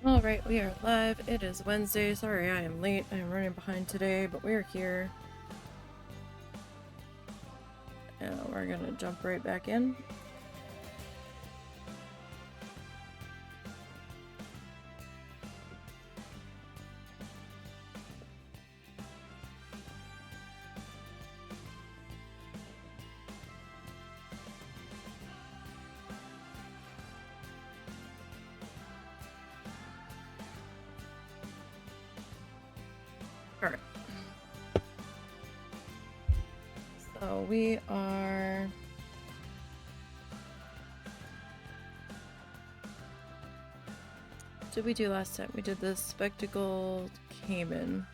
Alright, we are live. It is Wednesday. Sorry I am late. I am running behind today, but we're here. And we're gonna jump right back in. Alright. So we are... What did we do last time? We did the spectacled caiman.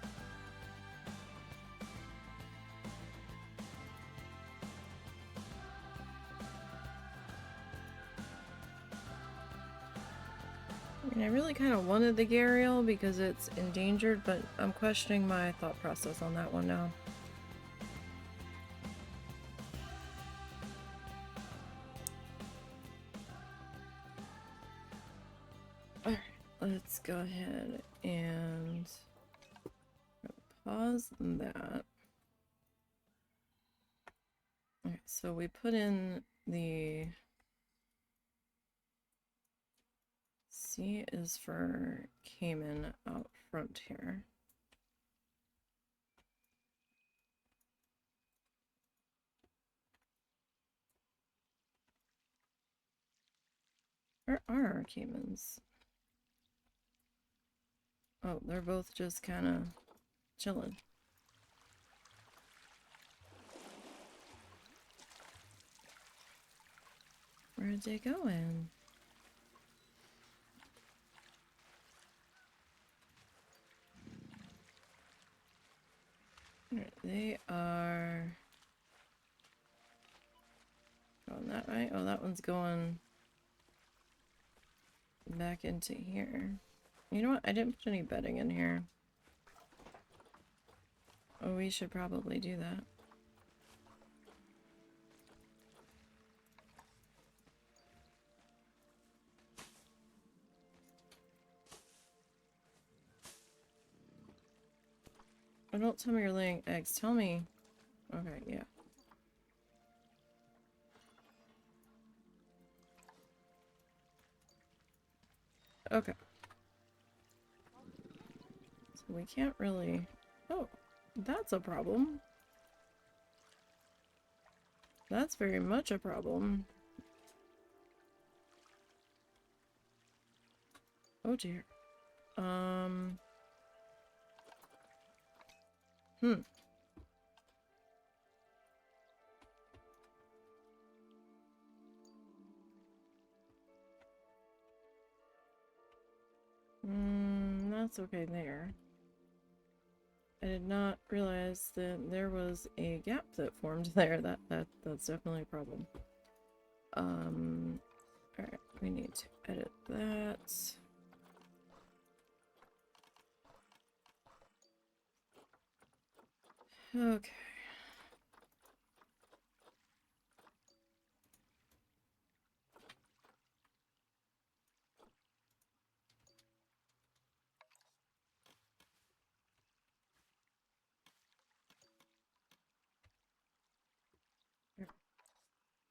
I really kind of wanted the gharial because it's endangered, but I'm questioning my thought process on that one now. Alright, let's go ahead and pause that. Alright, so we put in the... C is for caiman out front here. Where are our caimans? Oh, they're both just kind of chilling. Where'd they go in? They are going that way. Oh, that one's going back into here. You know what? I didn't put any bedding in here. Oh, we should probably do that. Oh, don't tell me you're laying eggs. Tell me. Okay, yeah. Okay. So we can't really... Oh, that's a problem. That's very much a problem. Oh dear. That's okay there. I did not realize that there was a gap that formed there. That's definitely a problem. Alright, we need to edit that. Okay.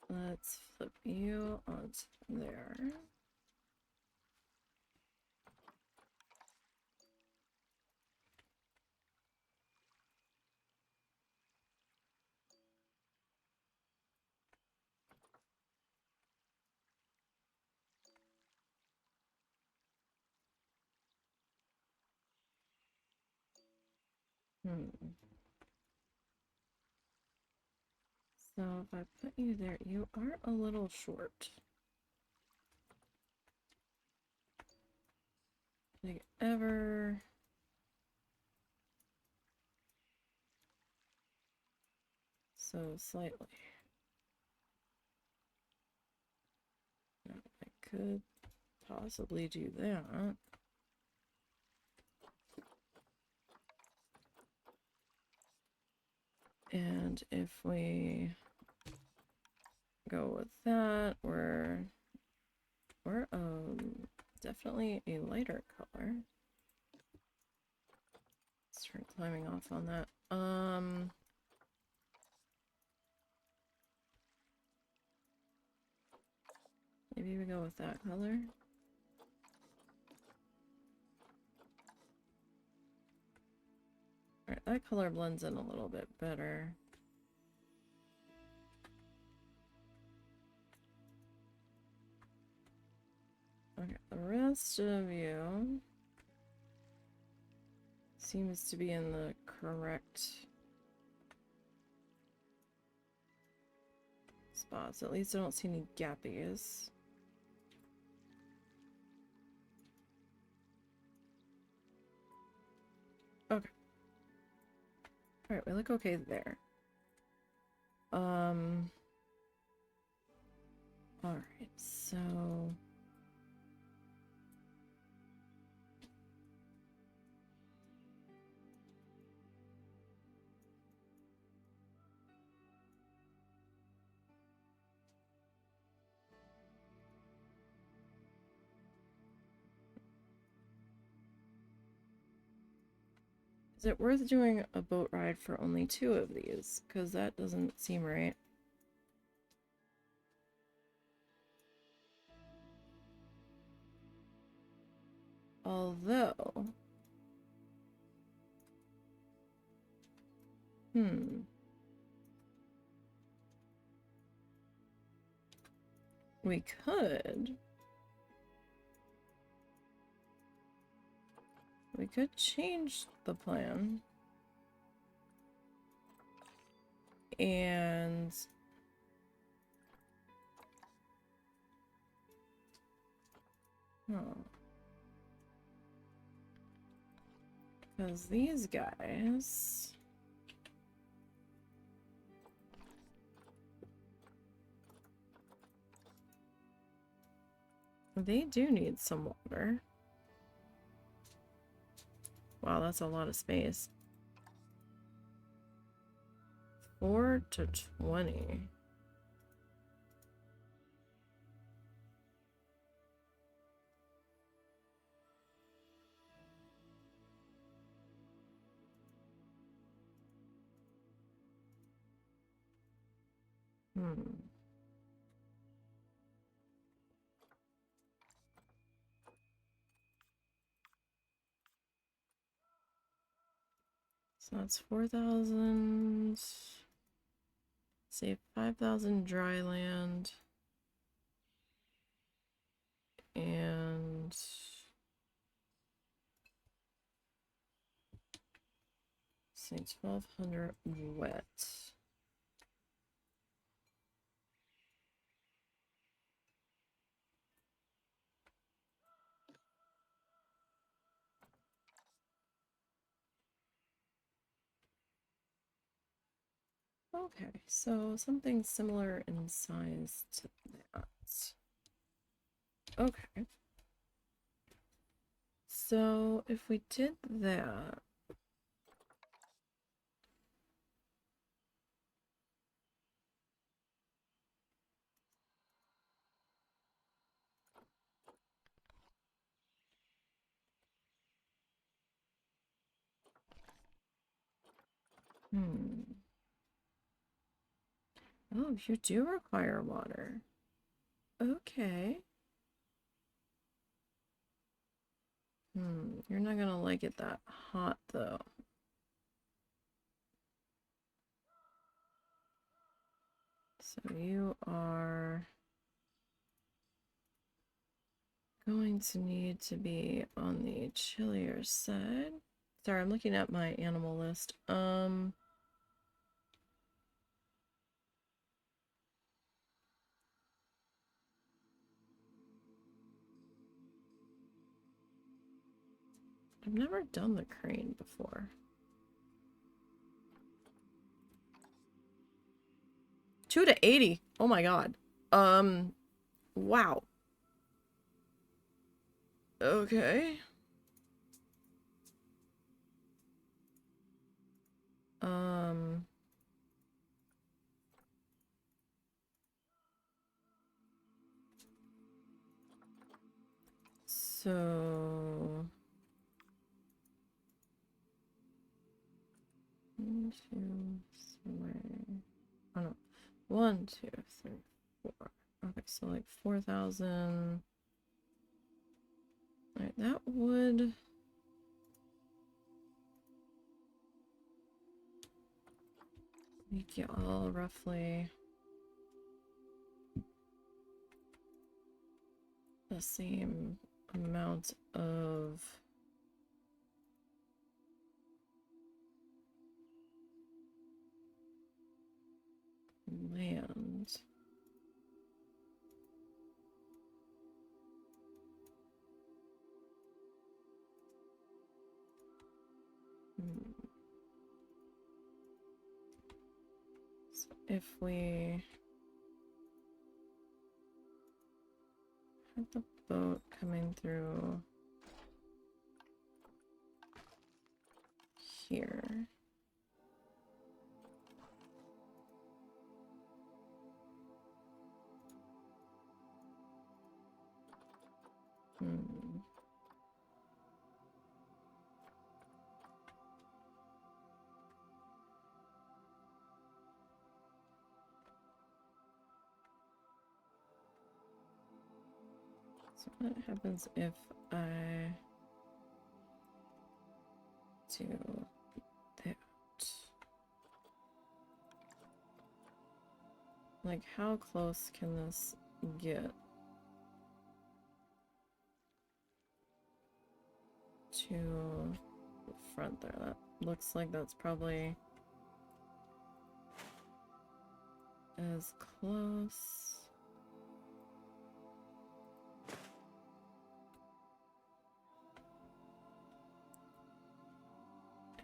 Let's flip you onto there. So if I put you there, you are a little short. Like ever. So slightly. Now, I could possibly do that. And if we go with that, we're definitely a lighter color. Start climbing off on that. Maybe we go with that color. Alright, that color blends in a little bit better. Okay, the rest of you seems to be in the correct spots. At least I don't see any gappies. Okay. Alright, we look okay there. Alright, so... Is it worth doing a boat ride for only 2 of these? Because that doesn't seem right. Although... We could... We could change the plan. And... Oh. Because these guys... They do need some water. Wow, that's a lot of space. 4 to 20. So that's 4,000. Say 5,000 dry land. And... say 1,200 wet. Okay, so something similar in size to that. Okay. So if we did that... Oh, you do require water. Okay. You're not gonna like it that hot, though. So you are going to need to be on the chillier side. Sorry, I'm looking at my animal list. I've never done the crane before. 2 to 80. Oh my god. Wow. Okay. So 1, 2, 3. Oh no. 1, 2, 3, 4. Okay, so like 4,000. Alright, that would make you all roughly the same amount of land. So if we had the boat coming through here. So what happens if I do that? Like, how close can this get to the front there? That looks like that's probably as close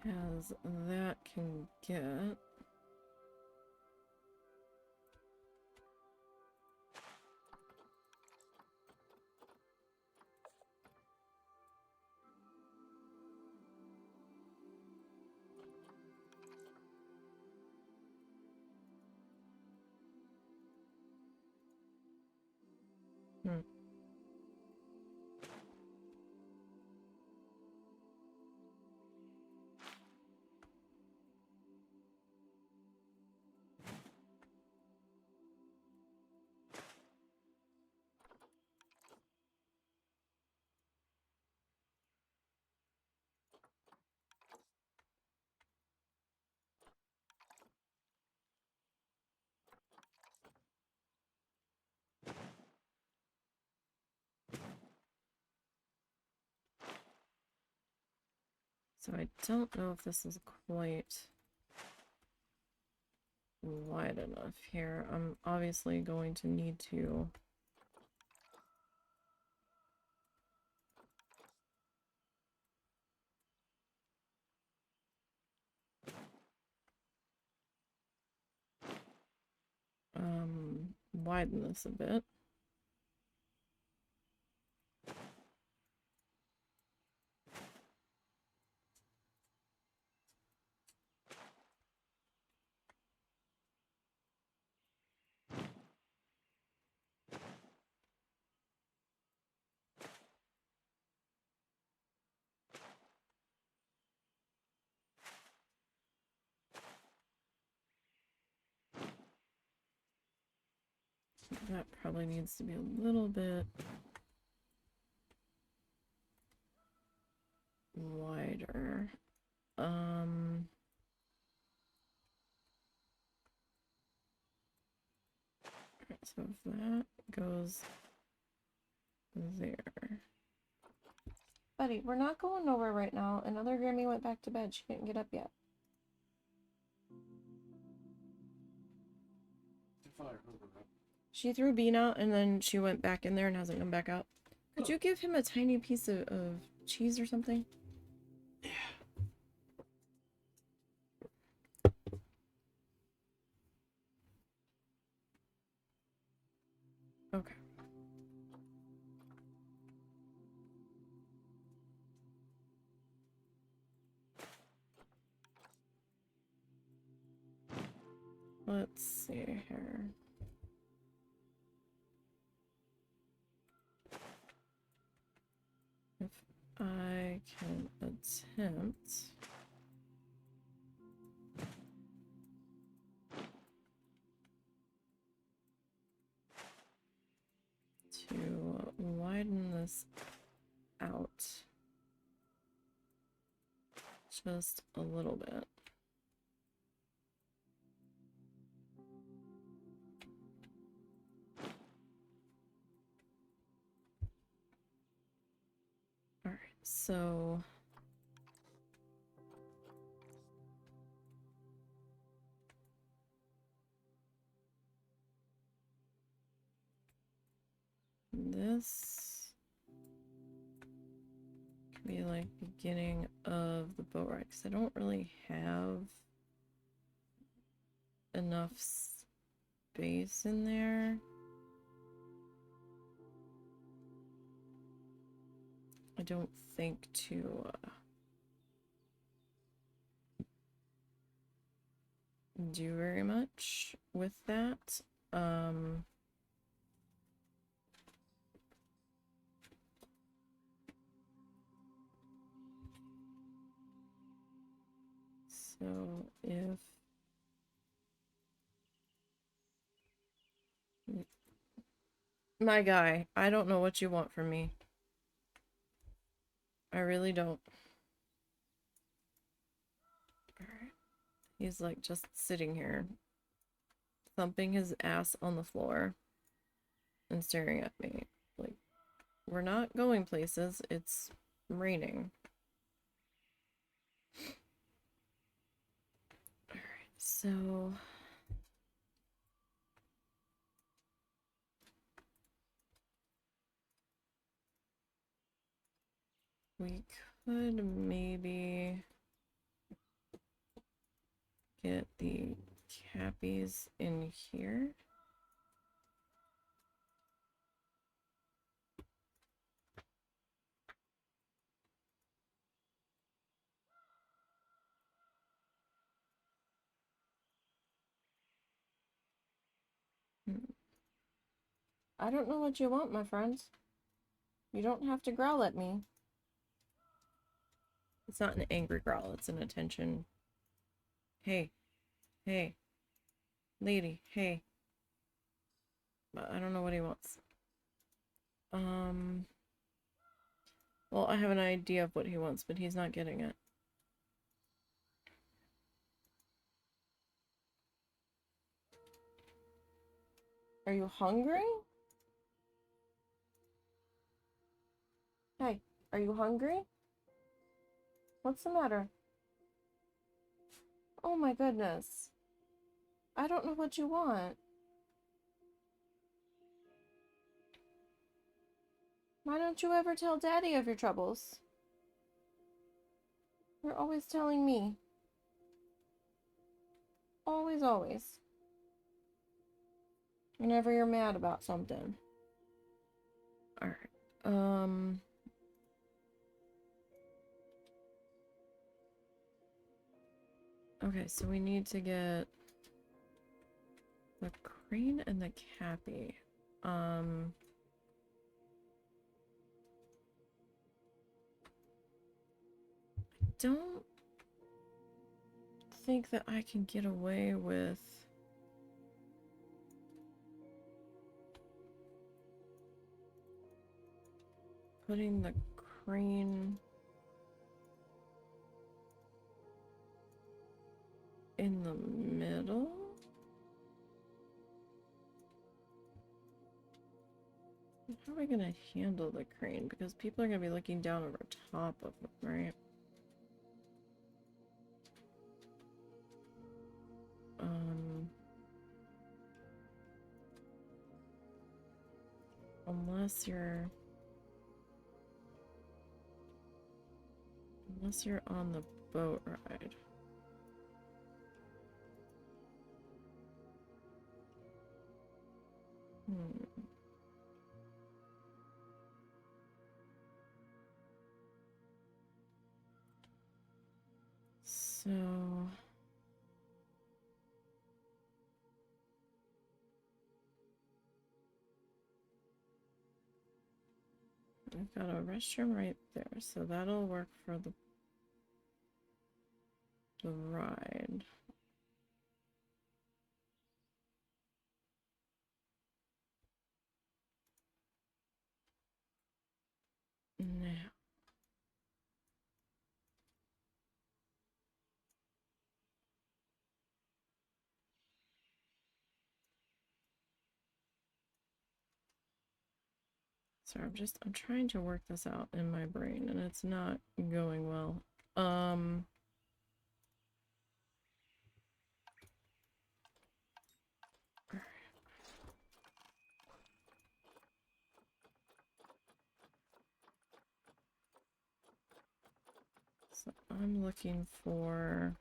as that can get. So I don't know if this is quite wide enough here. I'm obviously going to need to widen this a bit. That probably needs to be a little bit wider. So if that goes there. Buddy, we're not going nowhere right now. Another Grammy went back to bed. She didn't get up yet. She threw Bean out and then she went back in there and hasn't come back out. Could you give him a tiny piece of cheese or something? Yeah. Okay. Let's see here. If I can attempt to widen this out just a little bit. All right, so this could be like beginning of the boat ride because I don't really have enough space in there. I don't think to do very much with that. So if my guy, I don't know what you want from me. I really don't. Alright. He's like just sitting here, thumping his ass on the floor and staring at me. Like, we're not going places, it's raining. Alright, so we could maybe get the cappies in here. I don't know what you want, my friends. You don't have to growl at me. It's not an angry growl, it's an attention. Hey. Hey. Lady, hey. I don't know what he wants. Well, I have an idea of what he wants, but he's not getting it. Are you hungry? Hey, are you hungry? What's the matter? Oh my goodness. I don't know what you want. Why don't you ever tell Daddy of your troubles? You're always telling me. Always, always. Whenever you're mad about something. Alright. Okay, so we need to get the crane and the cappy. I don't think that I can get away with putting the crane in the middle. How are we gonna handle the crane? Because people are gonna be looking down over top of it, right? Unless you're on the boat ride. So I've got a restroom right there, so that'll work for the ride. Now, sorry, I'm trying to work this out in my brain and it's not going well. So I'm looking for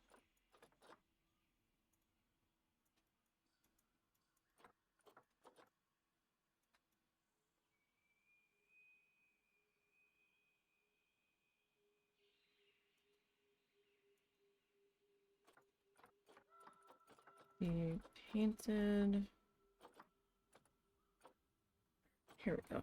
the painted. Here we go.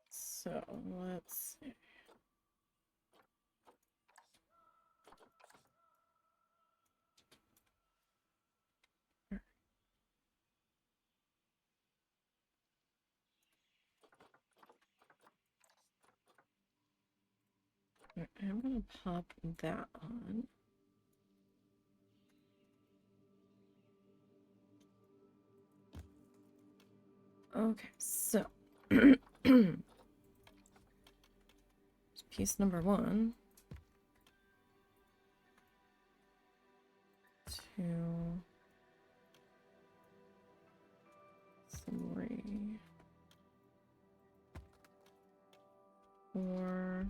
So let's see. I'm gonna pop that on. Okay, so piece number 1 2 3 4.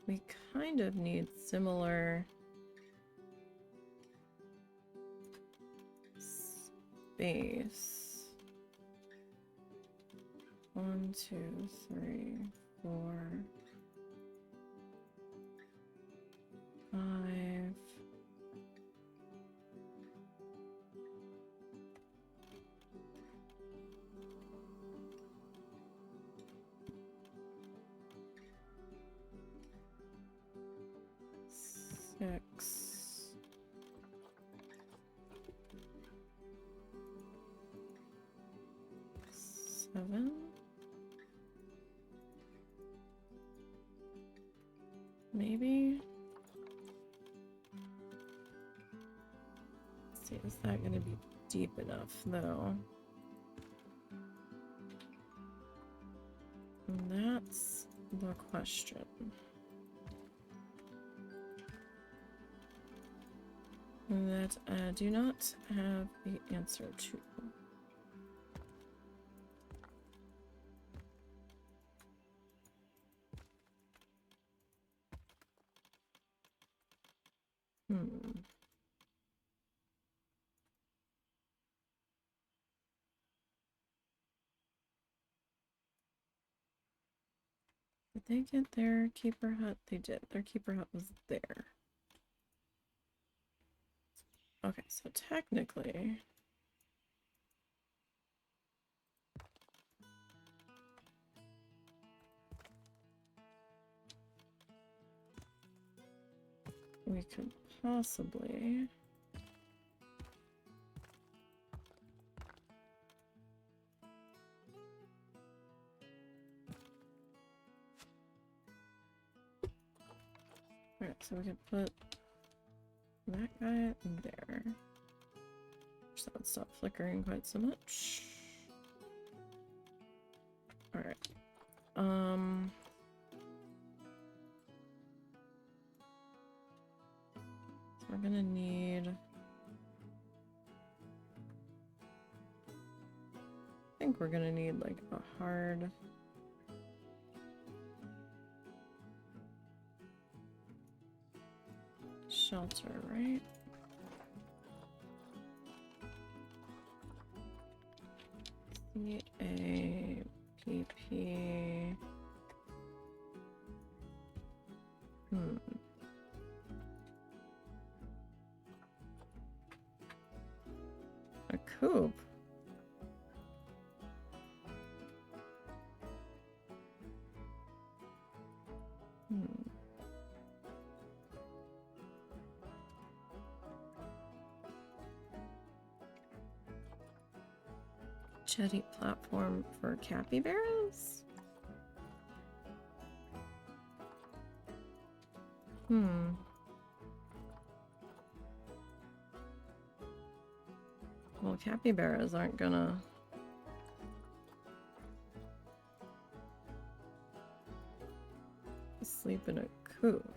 We kind of need similar space. 1 2 3 4 5. 6. 7. Maybe. Let's see, is that going to be deep enough though? And that's the question. That I do not have the answer to. Did they get their keeper hut? They did. Their keeper hut was there. Okay, so technically... we could possibly... So we could put that guy there. So that would stop flickering quite so much. Alright. So we're gonna need... I think we're gonna need like a hard... shelter, right? C-A-P-P... A coop? Jetty platform for capybaras? Well, capybaras aren't gonna... sleep in a coop.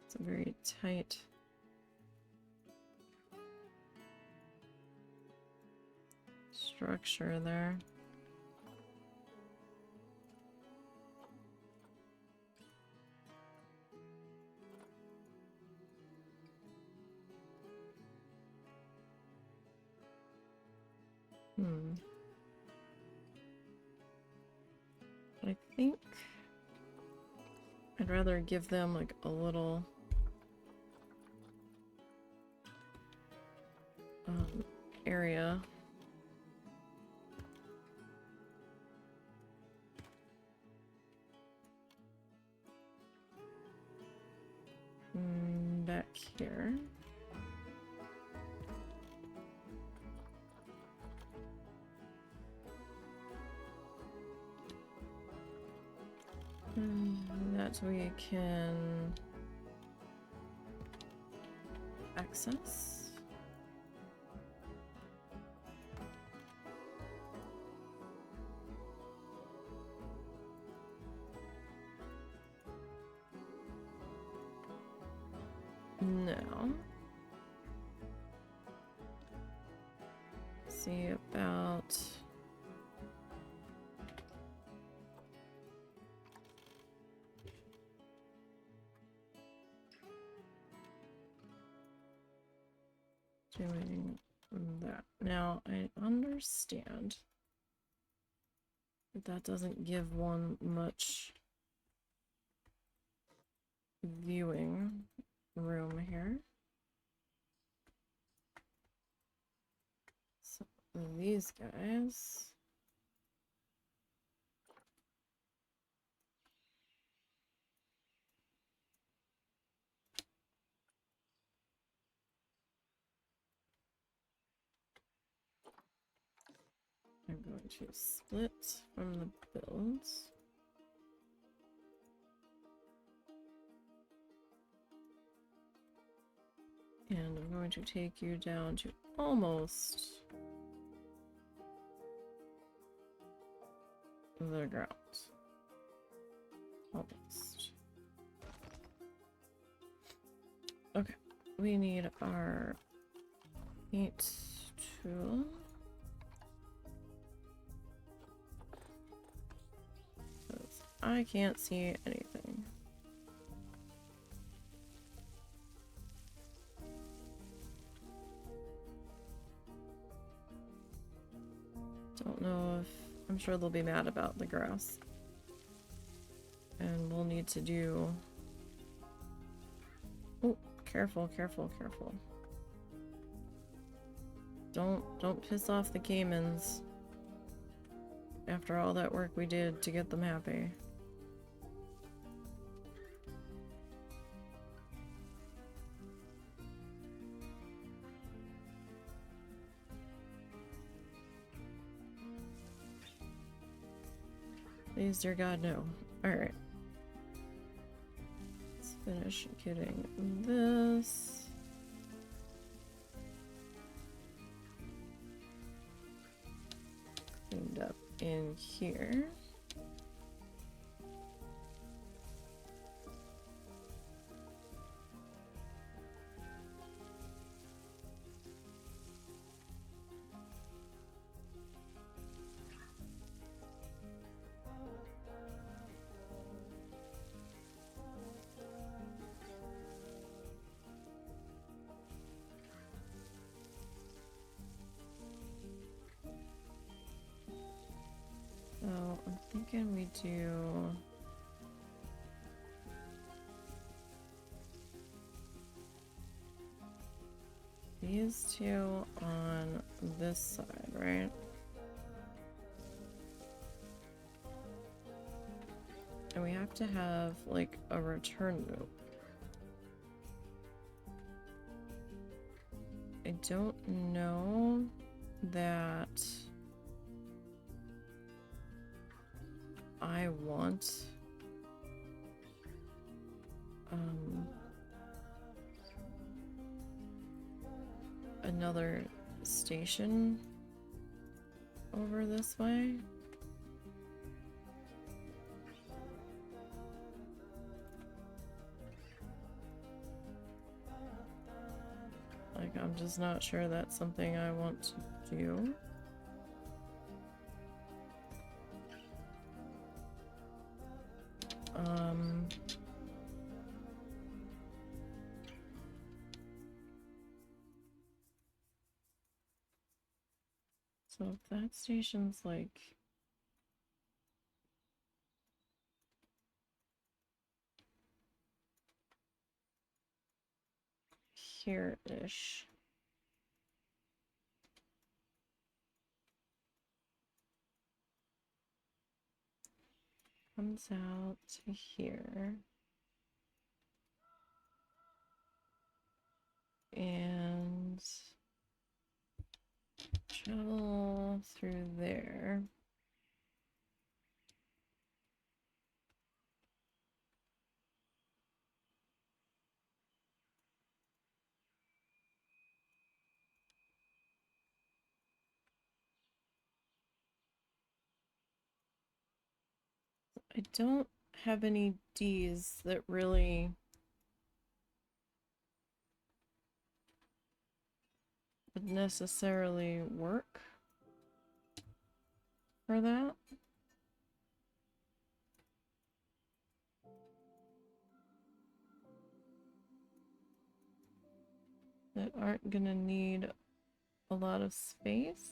It's a very tight structure there. I think I'd rather give them like a little area. Back here. That we can access. Now, see about doing that. Now, I understand that that doesn't give one much viewing room here. So these guys. I'm going to split from the builds. And I'm going to take you down to almost the ground. Almost. Okay, we need our paint tool. I can't see anything. Don't know if... I'm sure they'll be mad about the grass. And we'll need to do... Oh, careful, careful, careful. Don't piss off the caimans. After all that work we did to get them happy. Please, dear God, no. Alright. Let's finish getting this. Cleaned up in here. So I'm thinking we do these two on this side, right? And we have to have like a return loop. I don't know that I want another station over this way. Like, I'm just not sure that's something I want to do. So if that station's like here-ish. Comes out to here. And travel through there. I don't have any D's that really would necessarily work for that. That aren't gonna need a lot of space.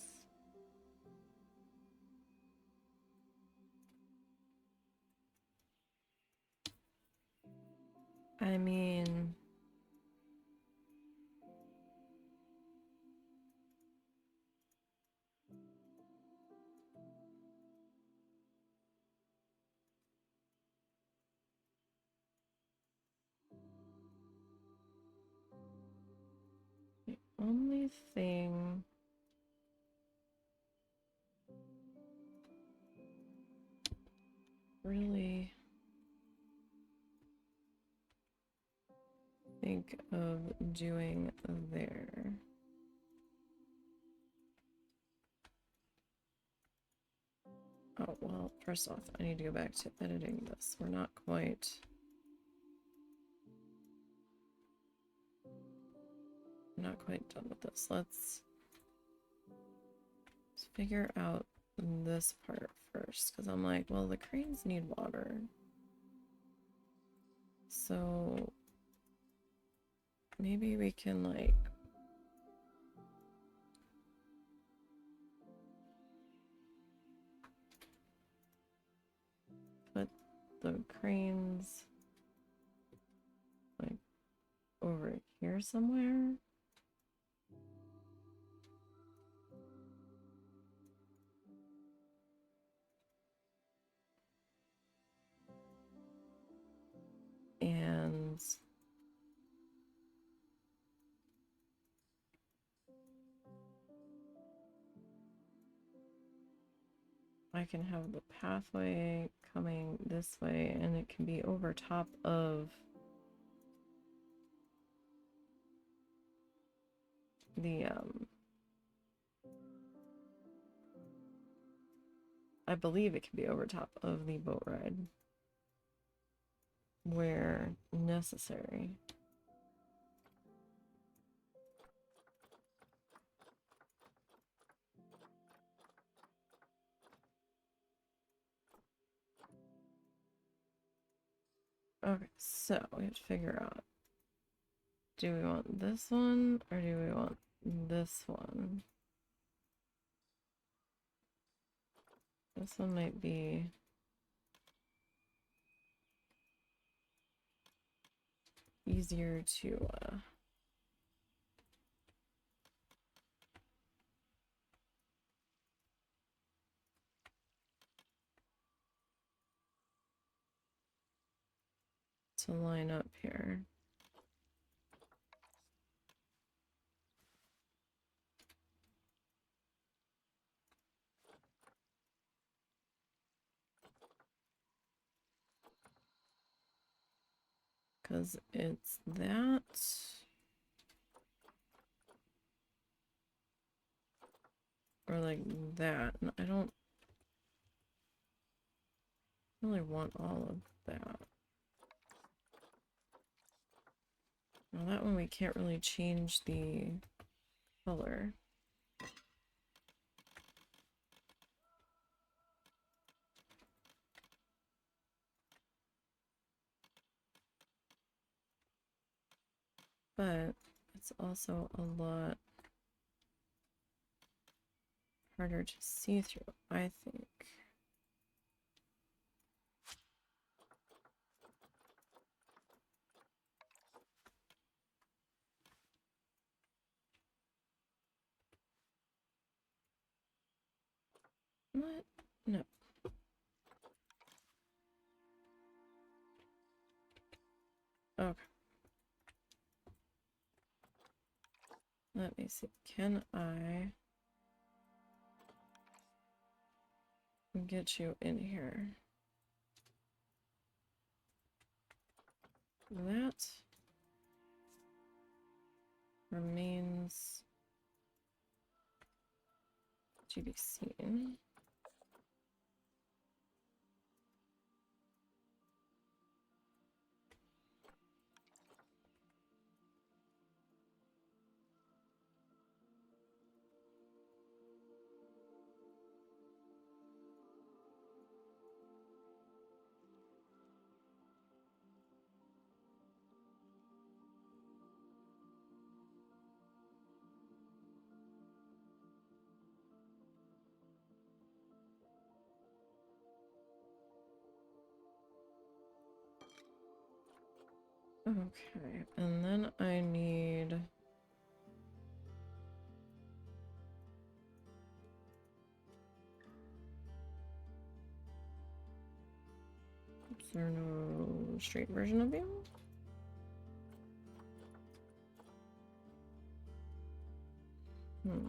I mean, the only thing really think of doing there. Oh, well, first off, I need to go back to editing this. We're not quite done with this. Let's figure out this part first, because I'm like, well, the cranes need water. So maybe we can like put the cranes like over here somewhere. And I can have the pathway coming this way, and it can be over top of the, I believe it can be over top of the boat ride where necessary. Okay, so we have to figure out, do we want this one or do we want this one? This one might be easier to line up here. Because it's that. Or like that. And I don't really want all of that. Now that one we can't really change the color. But it's also a lot harder to see through, I think. What? No. Okay. Let me see. Can I get you in here? That remains to be seen. Okay, and then I need... Is there no straight version of you? Hmm.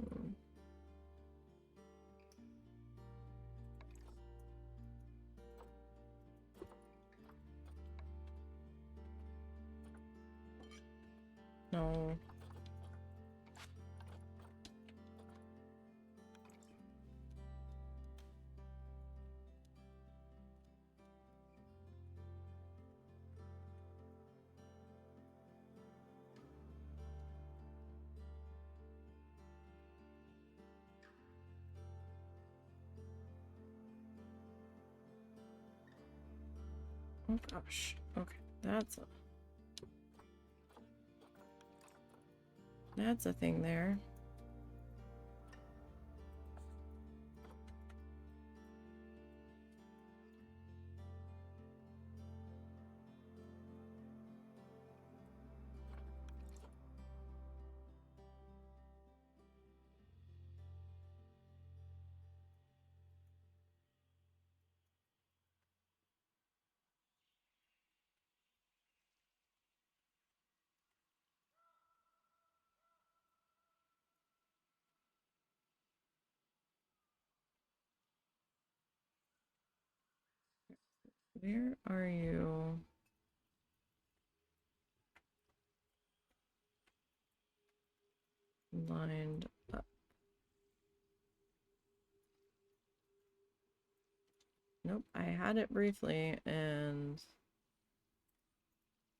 No. Oh gosh. Okay, that's a thing there. Where are you? Lined up. Nope, I had it briefly and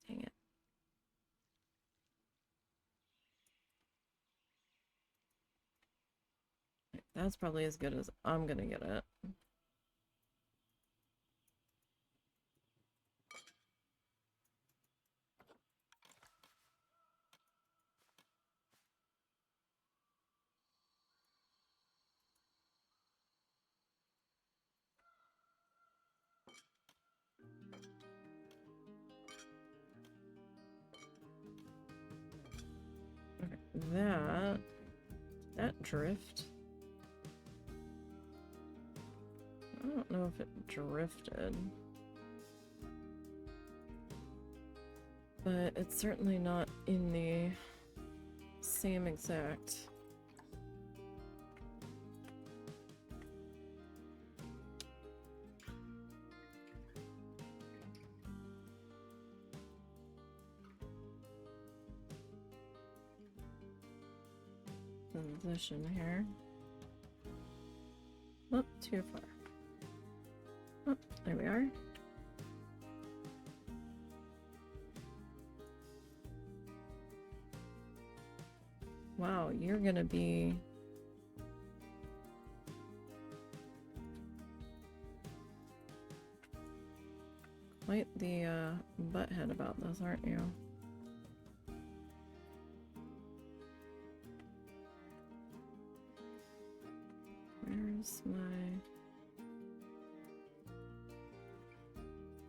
dang it. That's probably as good as I'm gonna get it. Okay, that drift. I don't know if it drifted, but it's certainly not in the same exact position here. Oh, too far. Oh, there we are. Wow, you're gonna be quite the butthead about this, aren't you?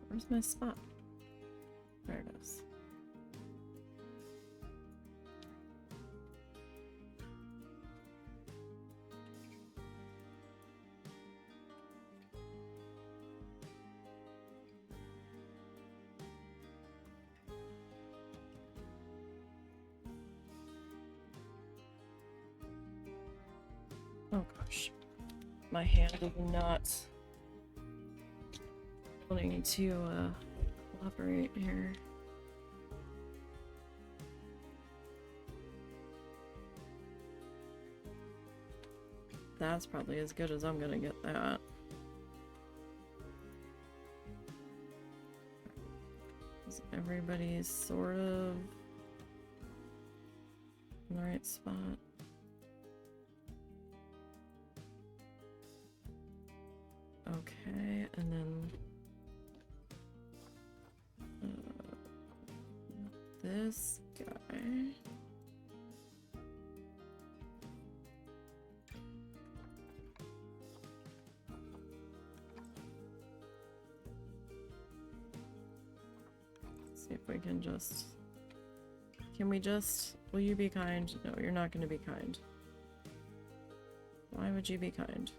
Where's my spot? There it is. Oh gosh, my hand is not wanting to cooperate here. That's probably as good as I'm gonna get that. Is everybody sort of in the right spot? Okay, and then this guy. Let's see if we can just... Can we just... Will you be kind? No, you're not going to be kind. Why would you be kind?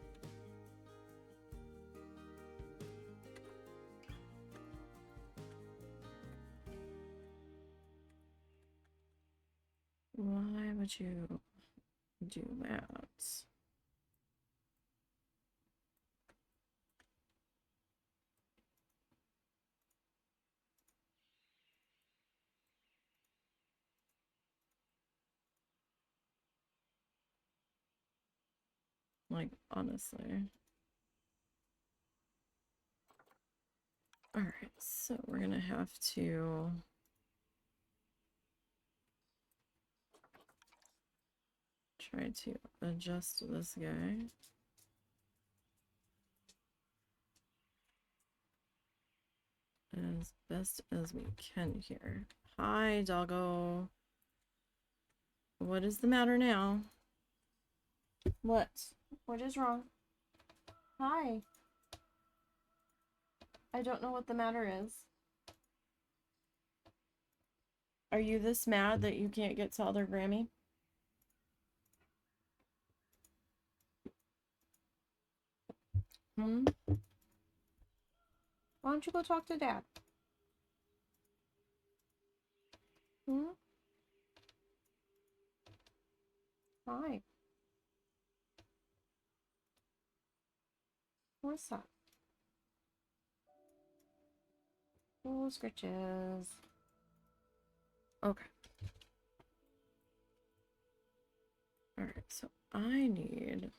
Why would you do that? Like, honestly. Alright, so we're gonna have to... try to adjust this guy. As best as we can here. Hi, doggo. What is the matter now? What? What is wrong? Hi. I don't know what the matter is. Are you this mad that you can't get to other Grammy? Hmm? Why don't you go talk to Dad? Hmm? Hi. What's that? Oh, scratches. Okay. Alright, so I need...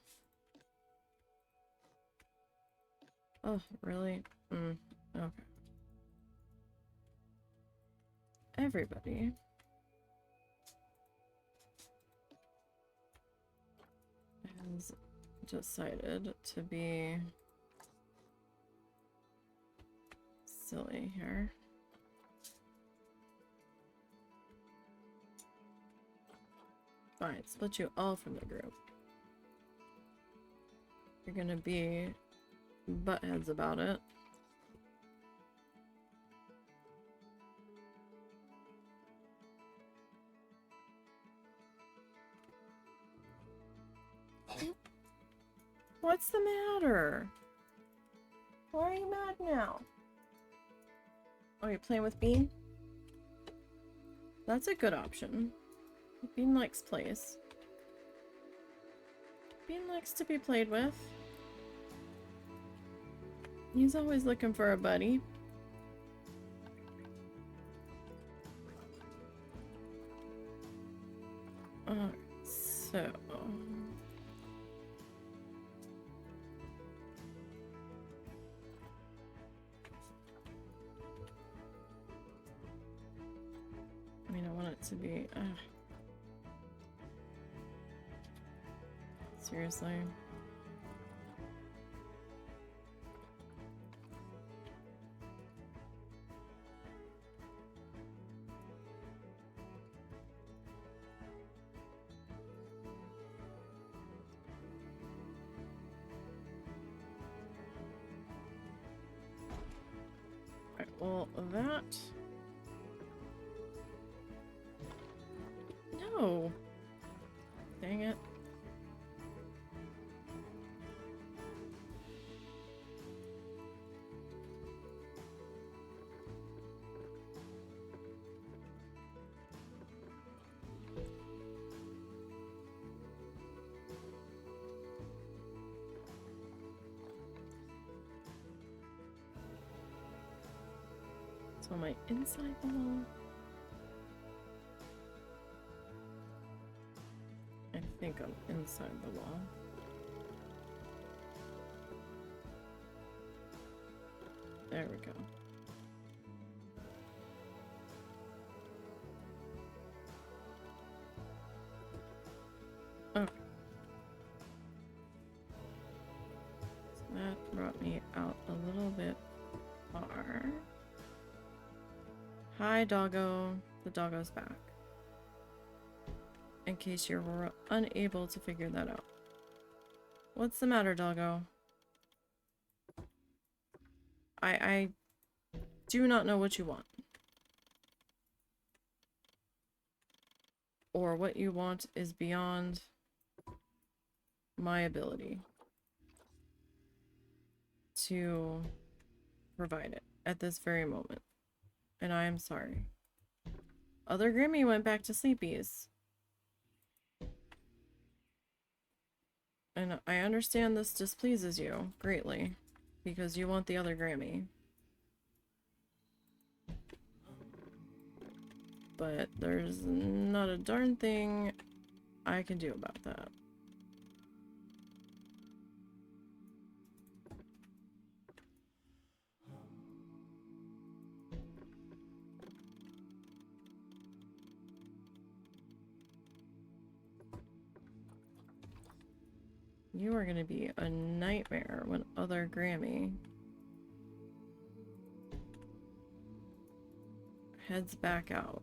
Oh, really? Okay. Everybody has decided to be silly here. Fine, split you all from the group. You're gonna be buttheads about it. What's the matter? Why are you mad now? Oh, you're playing with Bean? That's a good option. Bean likes plays. Bean likes to be played with. He's always looking for a buddy. So... I mean, I want it to be... seriously? Alright, well, that... No! Dang it. So am I inside the wall? I think I'm inside the wall. There we go. Okay. So that brought me out a little bit far. Hi, doggo. The doggo's back. In case you're unable to figure that out. What's the matter, doggo? I do not know what you want. Or what you want is beyond my ability to provide it at this very moment. And I am sorry. Other Grammy went back to sleepies. And I understand this displeases you greatly, because you want the other Grammy. But there's not a darn thing I can do about that. You are gonna be a nightmare when other Grammy heads back out.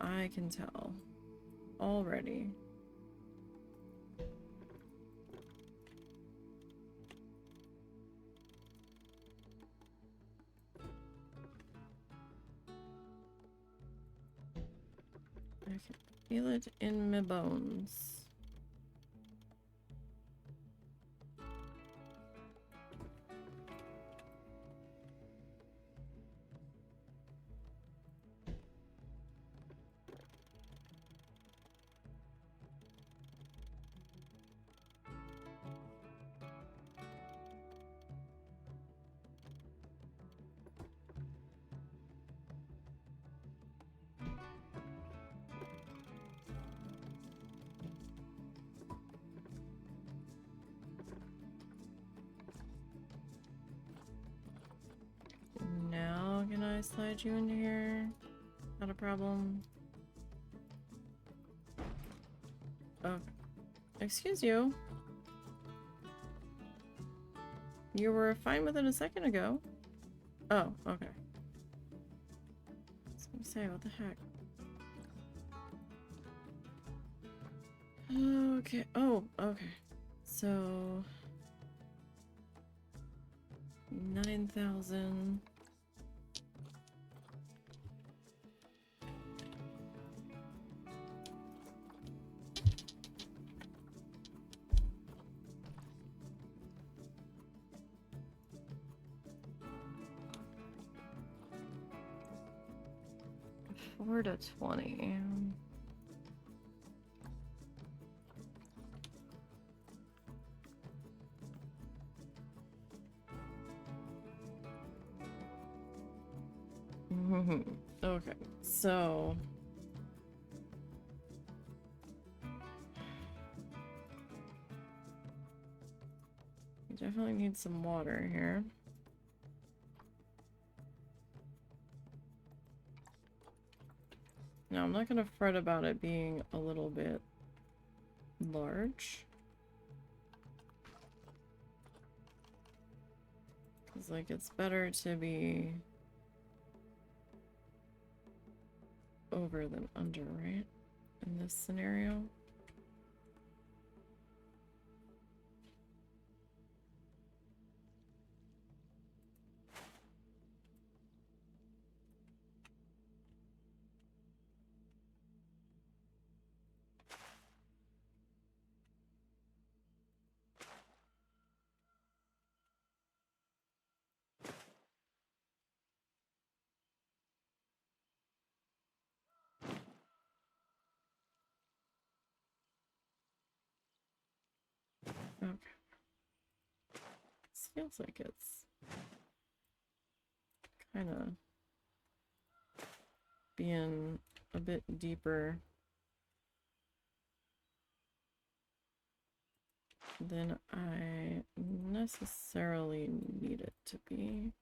I can tell already. I can feel it in my bones. I slide you into here? Not a problem. Oh, excuse you. You were fine with it a second ago. Oh, okay. I was gonna say, what the heck? Okay. Oh, okay. So 9,000. Four to 20. Okay, so you definitely need some water here. Now, I'm not gonna fret about it being a little bit large. Because, like, it's better to be over than under, right? In this scenario. Okay. This feels like it's kind of being a bit deeper than I necessarily need it to be.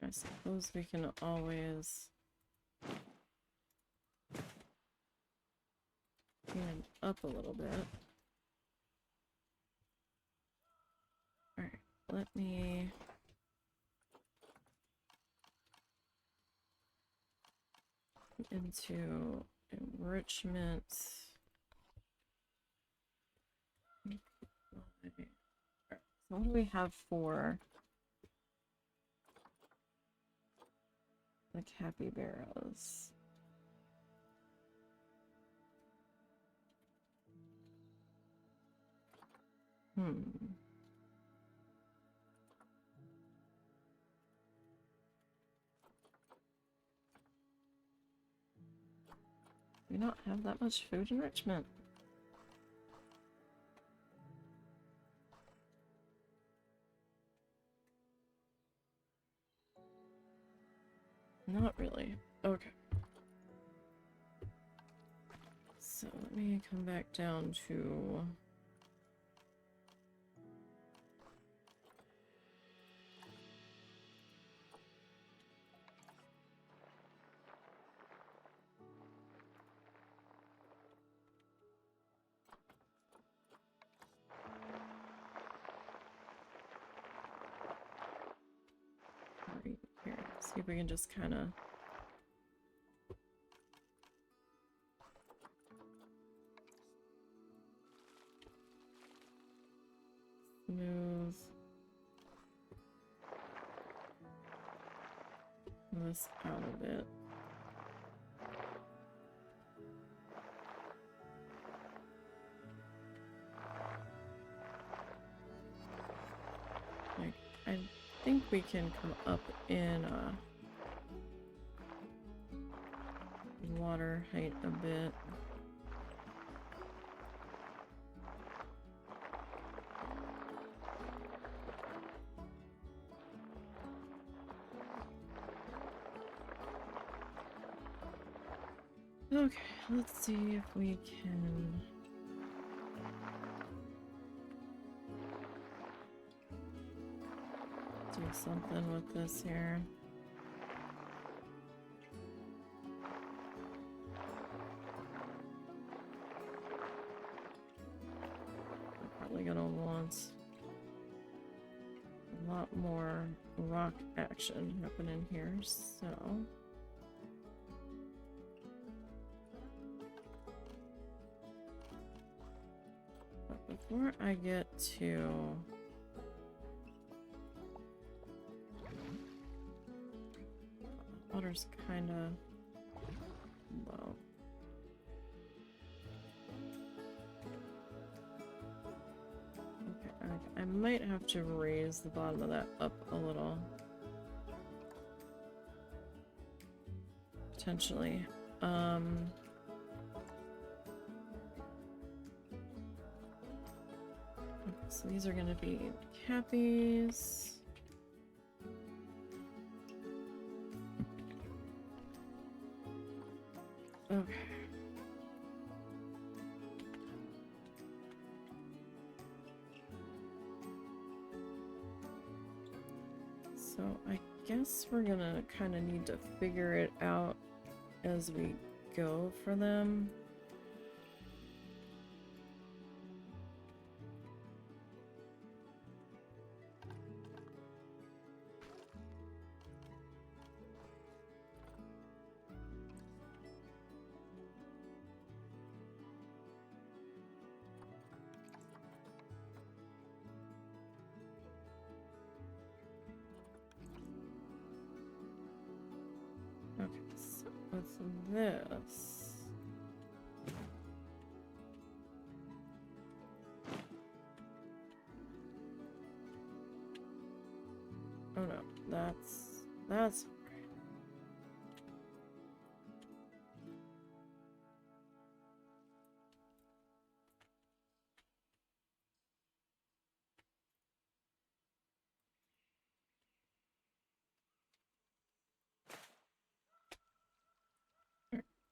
I suppose we can always clean up a little bit. Alright, let me into enrichment. Alright, so what do we have for the capybaras? We don't have that much food enrichment. Not really. Okay. So let me come back down to right here. See if we can just kind of smooth this out a bit. Like, I think we can come up in water height a bit. Okay, let's see if we can do something with this here. I'm probably gonna want a lot more rock action happening here, so but before I get to water's kind of low. Okay, I might have to raise the bottom of that up a little. Potentially. So these are gonna be cappies. Okay. So I guess we're gonna kind of need to figure it out as we go for them. Okay, so with this, oh no, that's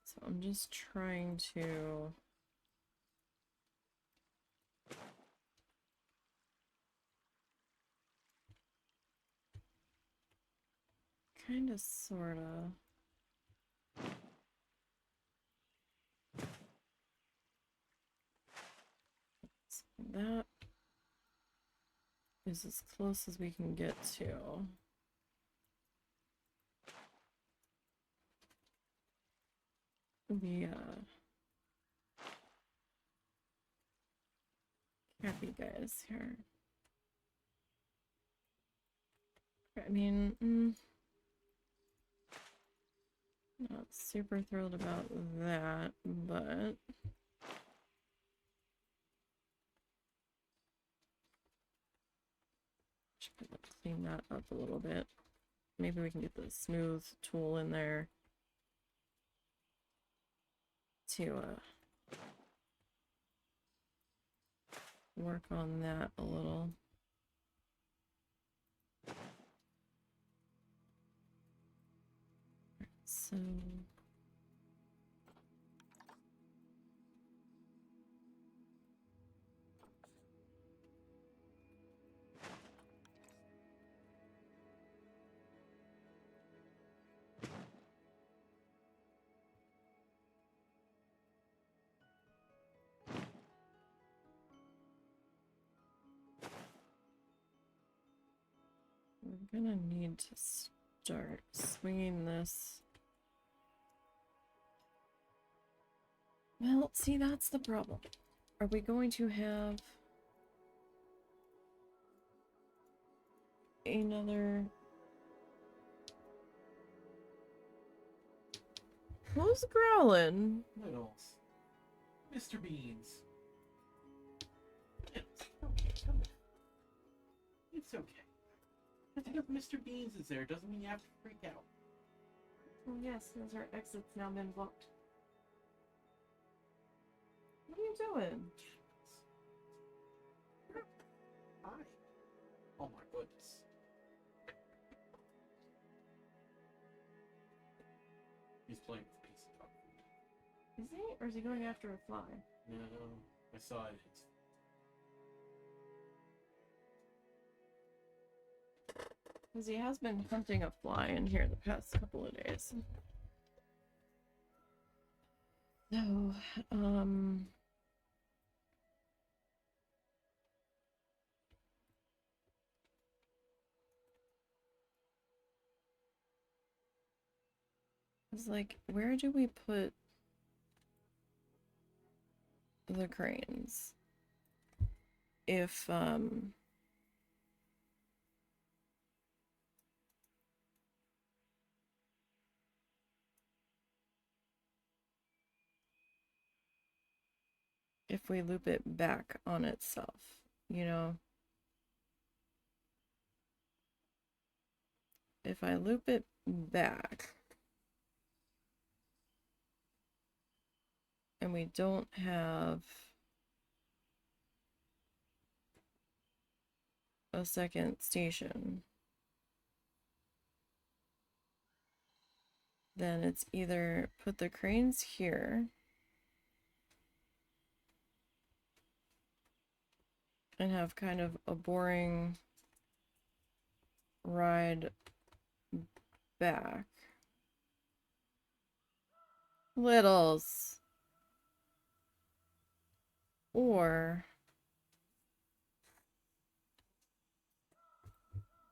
so I'm just trying to kind of sort of that is as close as we can get to. The happy guys here. I mean, not super thrilled about that, but should clean that up a little bit. Maybe we can get the smooth tool in there to work on that a little. So we're gonna need to start swinging this. Well, see, that's the problem. Are we going to have another... Who's growling? Littles. Mr. Beans. It's okay, come here. It's okay. Just because Mr. Beans is there doesn't mean you have to freak out. Oh yes, there's our exit's now been blocked. What are you doing? Hi. Oh my goodness. He's playing with a piece of dog food. Is he? Or is he going after a fly? No, I saw it. Because he has been hunting a fly in here the past couple of days. So, it's like, where do we put the cranes? If, if we loop it back on itself, you know? If I loop it back and we don't have a second station, then it's either put the cranes here and have kind of a boring ride back. Littles. Or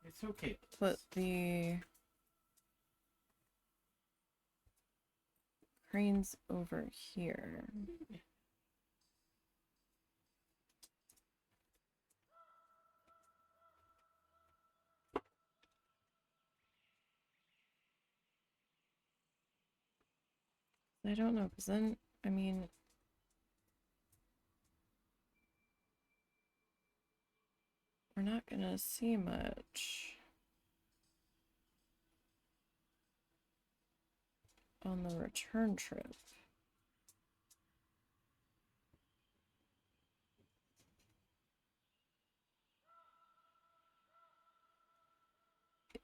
It's okay. put the cranes over here. I don't know, because then, I mean, we're not gonna see much on the return trip.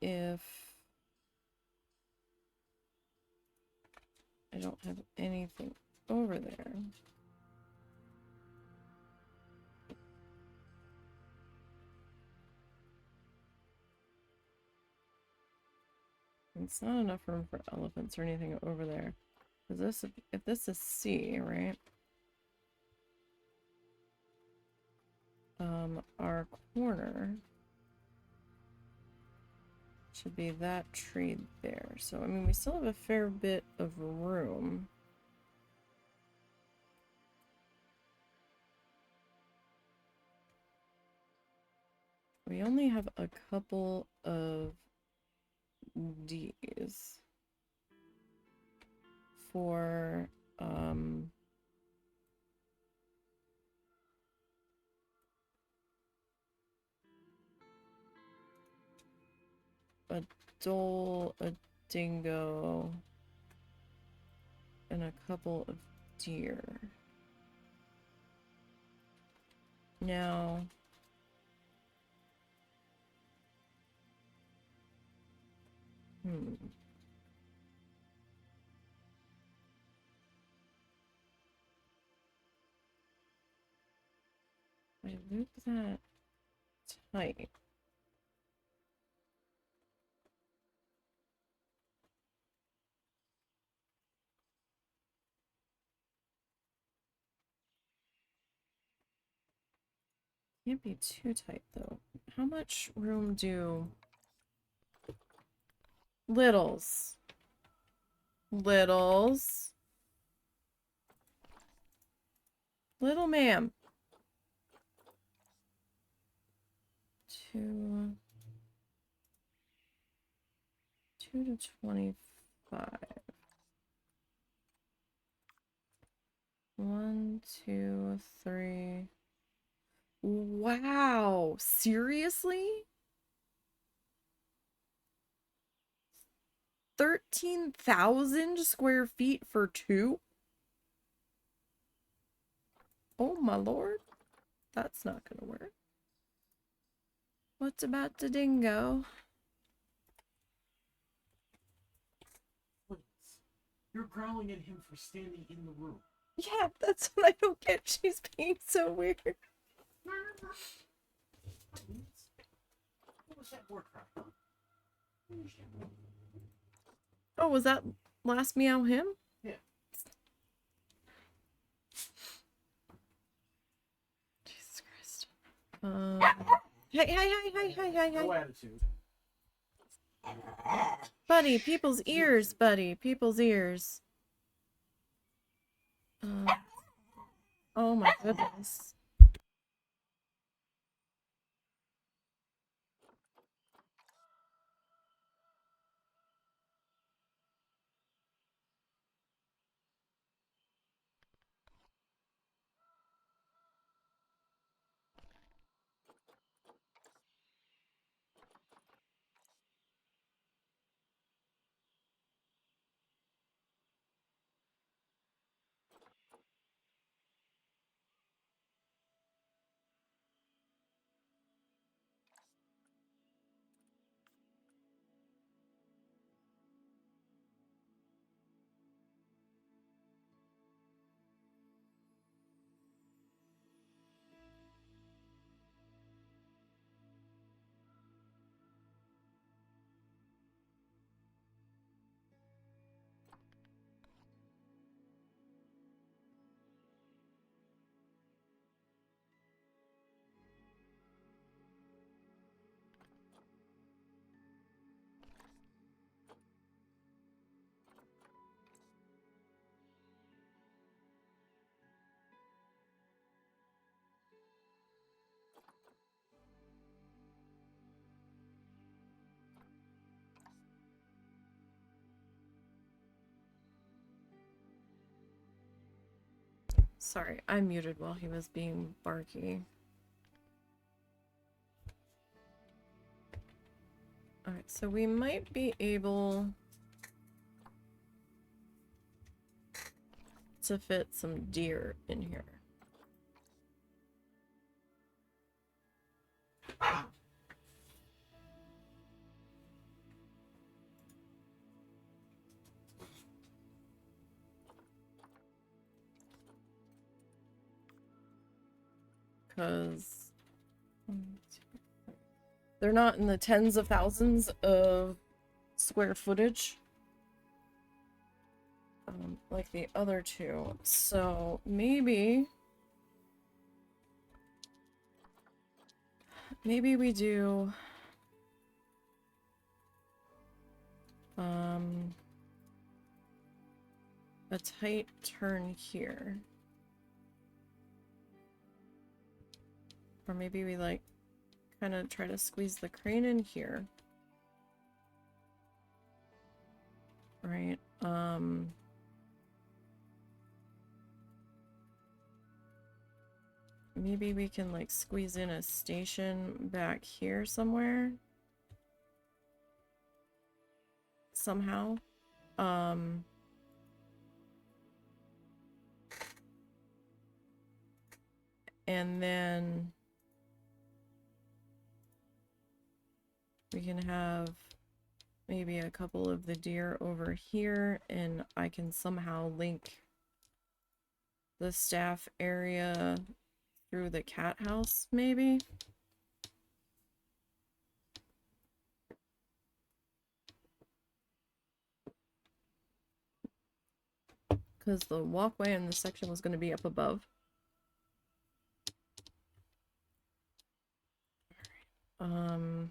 If I don't have anything over there. It's not enough room for elephants or anything over there. Because this, if this is C, right? Our corner should be that tree there. So, I mean, we still have a fair bit of room. We only have a couple of D's for, a dole, a dingo, and a couple of deer. Now, I loop that tight. Can't be too tight though. How much room do Littles? Littles. Little ma'am. 2 to 25. 1, 2, 3. Wow, seriously? 13,000 square feet for 2? Oh my lord. That's not gonna work. What's about the dingo? Please. You're growling at him for standing in the room. Yeah, that's what I don't get. She's being so weird. What was that war cry? Oh, was that last meow him? Yeah. Jesus Christ. Hey. No attitude. Buddy, people's ears, buddy. People's ears. Oh my goodness. Sorry, I muted while he was being barky. Alright, so we might be able to fit some deer in here. Because they're not in the tens of thousands of square footage like the other two. So maybe we do a tight turn here. Or maybe we like kind of try to squeeze the crane in here. Right. Maybe we can like squeeze in a station back here somewhere. Somehow. And then we can have maybe a couple of the deer over here, and I can somehow link the staff area through the cat house, maybe? Because the walkway in this section was going to be up above. Alright,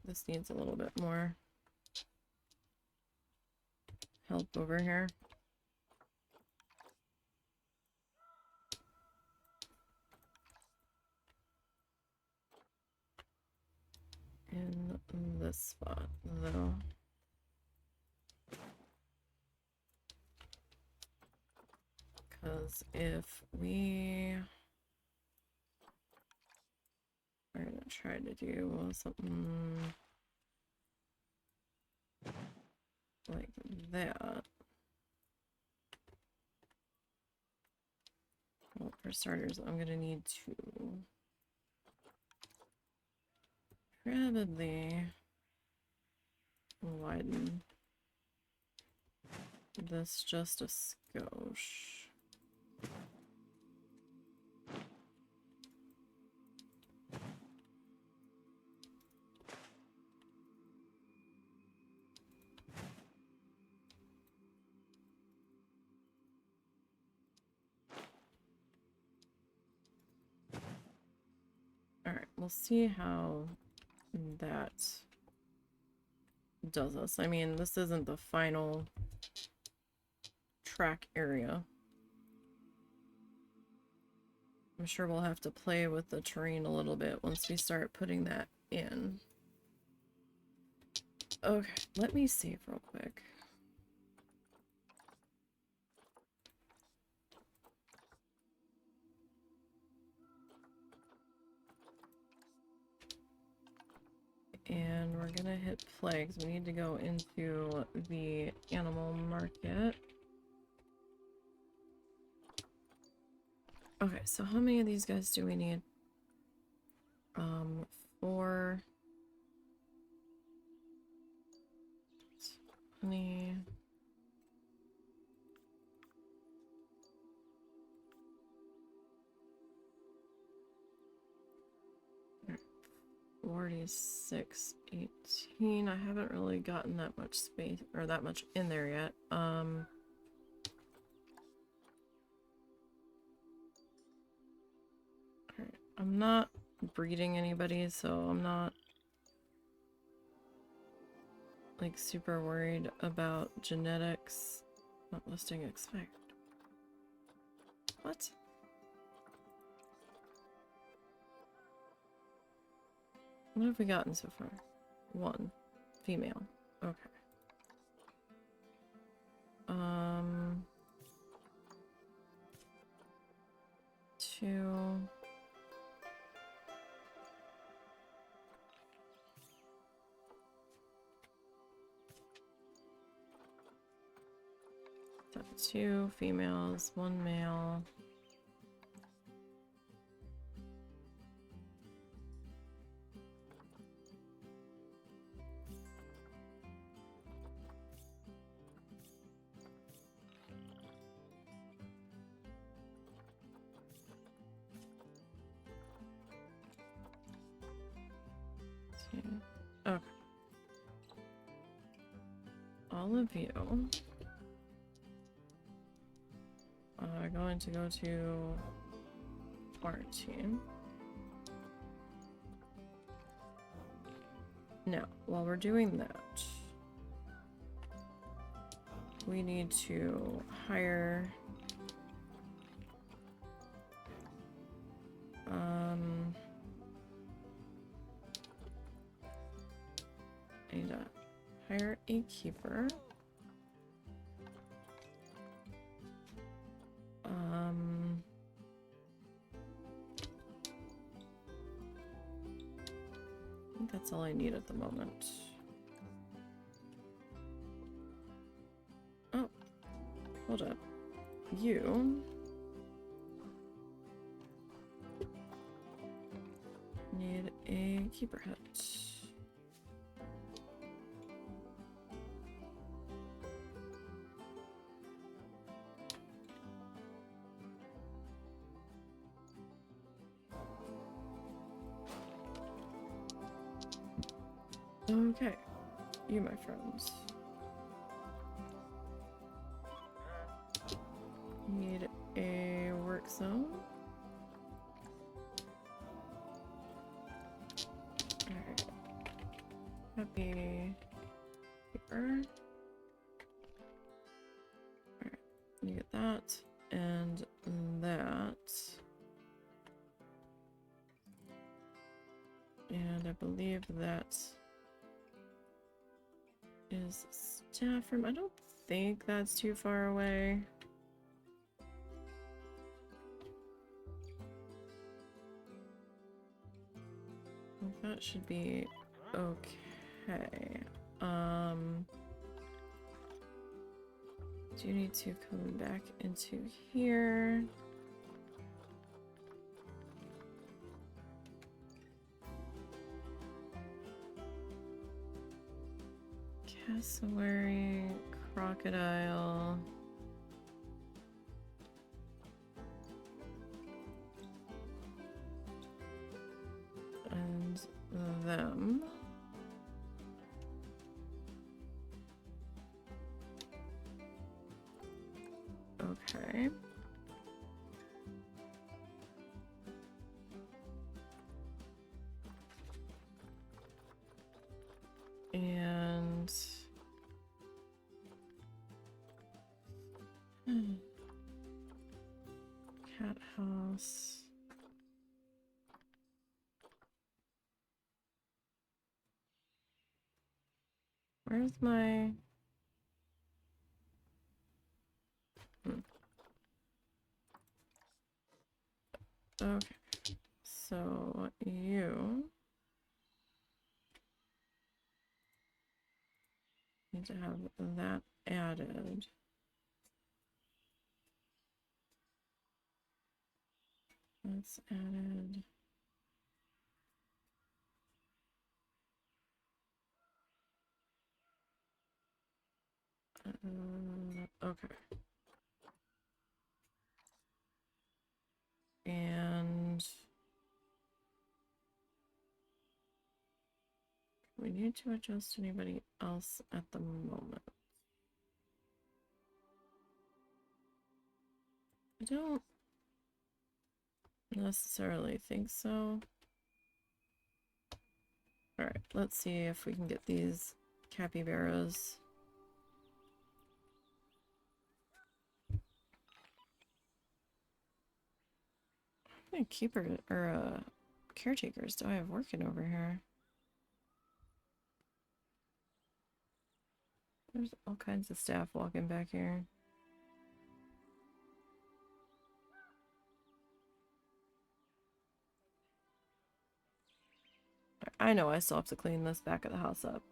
this needs a little bit more help over here. In this spot, though. Because if we are going to try to do something like that. Well, for starters, I'm going to need to probably widen this just a skosh. Alright, we'll see how that does us. I mean, this isn't the final track area. I'm sure we'll have to play with the terrain a little bit once we start putting that in. Okay, let me save real quick. And we're gonna hit play because we need to go into the animal market. Okay, so how many of these guys do we need? 4. 20. 46, 18. I haven't really gotten that much space or that much in there yet. Alright, I'm not breeding anybody, so I'm not like super worried about genetics. Not listing expect. What? What have we gotten so far? 1 female. Okay. 2. So 2 females, 1 male. Okay. All of you are going to go to quarantine. Now, while we're doing that, we need to hire I need to hire a keeper. I think that's all I need at the moment. Oh, hold up. You need a keeper hut. Okay, you, my friends, need a work zone. Alright. Happy keeper. Alright, you get that and that. And I believe that is staff room. I don't think that's too far away. That should be okay. Do you need to come back into here? Cassowary, crocodile. And them. Okay. And cat house. Where's my... Okay. So you need to have that added. That's added. Okay. And we need to adjust anybody else at the moment. I don't necessarily think so. Alright, let's see if we can get these capybaras. How many caretakers do I have working over here? There's all kinds of staff walking back here. I know I still have to clean this back of the house up.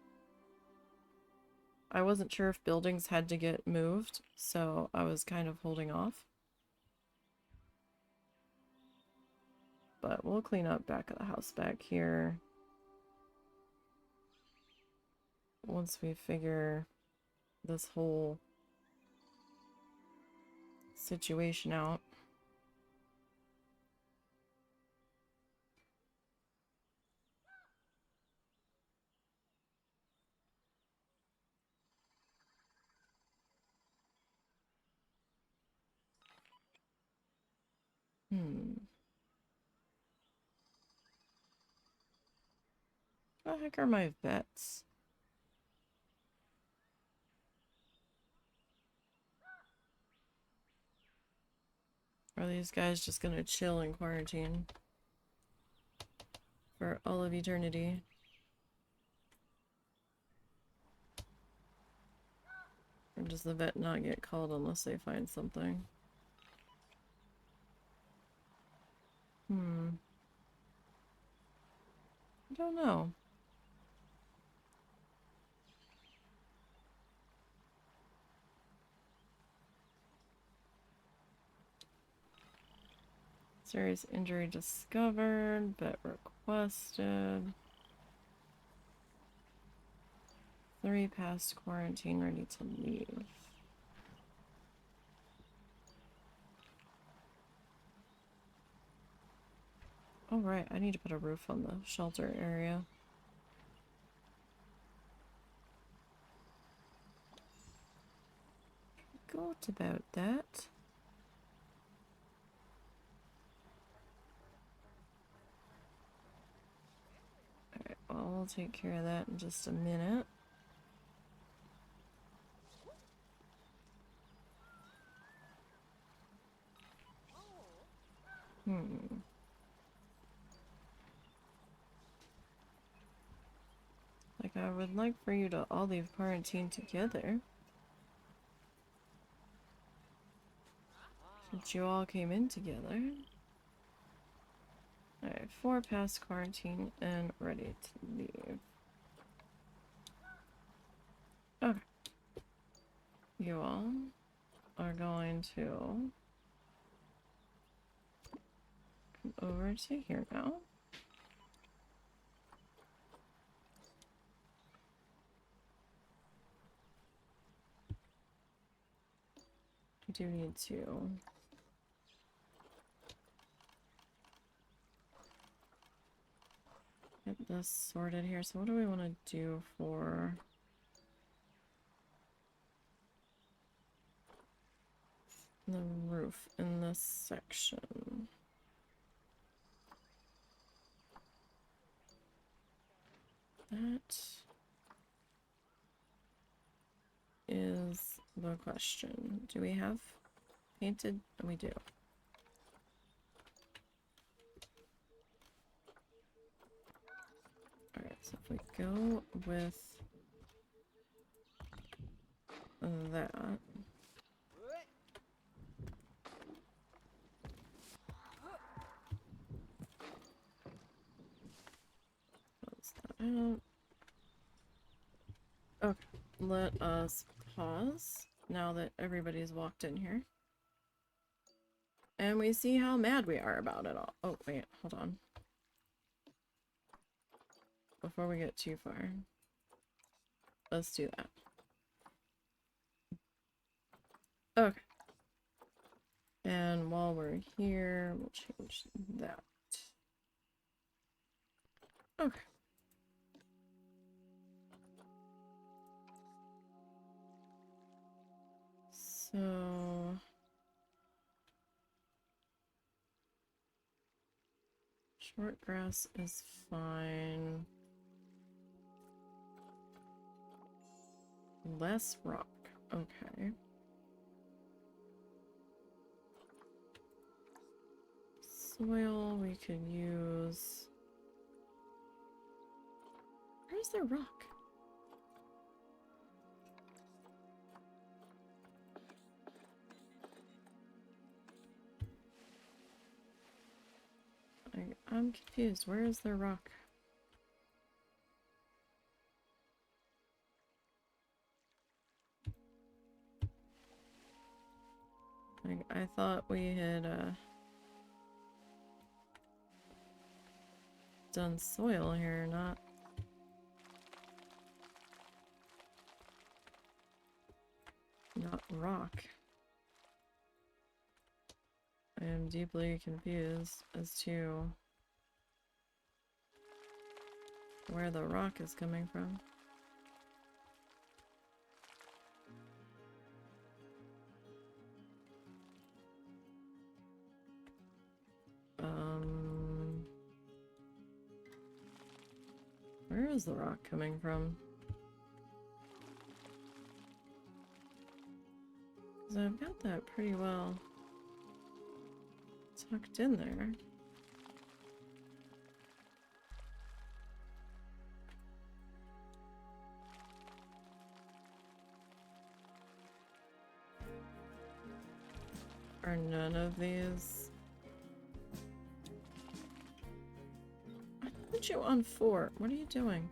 I wasn't sure if buildings had to get moved, so I was kind of holding off. But we'll clean up back of the house back here once we figure this whole situation out. What the heck are my vets? Are these guys just gonna chill in quarantine for all of eternity? Or does the vet not get called unless they find something? I don't know. Serious injury discovered, vet requested. 3 past quarantine, ready to leave. Oh right, I need to put a roof on the shelter area. Forgot about that. Alright, well, we'll take care of that in just a minute. Like, I would like for you to all leave quarantine together. Since you all came in together. Alright, 4 past quarantine and ready to leave. Okay. You all are going to come over to here now. do need to get this sorted here. So what do we want to do for the roof in this section? That is the question. Do we have painted? We do. Alright, so if we go with that. Close that out. Okay, let us pause now that everybody's walked in here. And we see how mad we are about it all. Oh, wait, hold on. Before we get too far. Let's do that. Okay. And while we're here, we'll change that. Okay. So... short grass is fine. Less rock. Okay. Soil we could use. Where's the rock? I'm confused. Where is the rock? I thought we had done soil here, not rock. I am deeply confused as to where the rock is coming from. Where is the rock coming from? Because I've got that pretty well tucked in there. Are none of these... I put you on 4. What are you doing?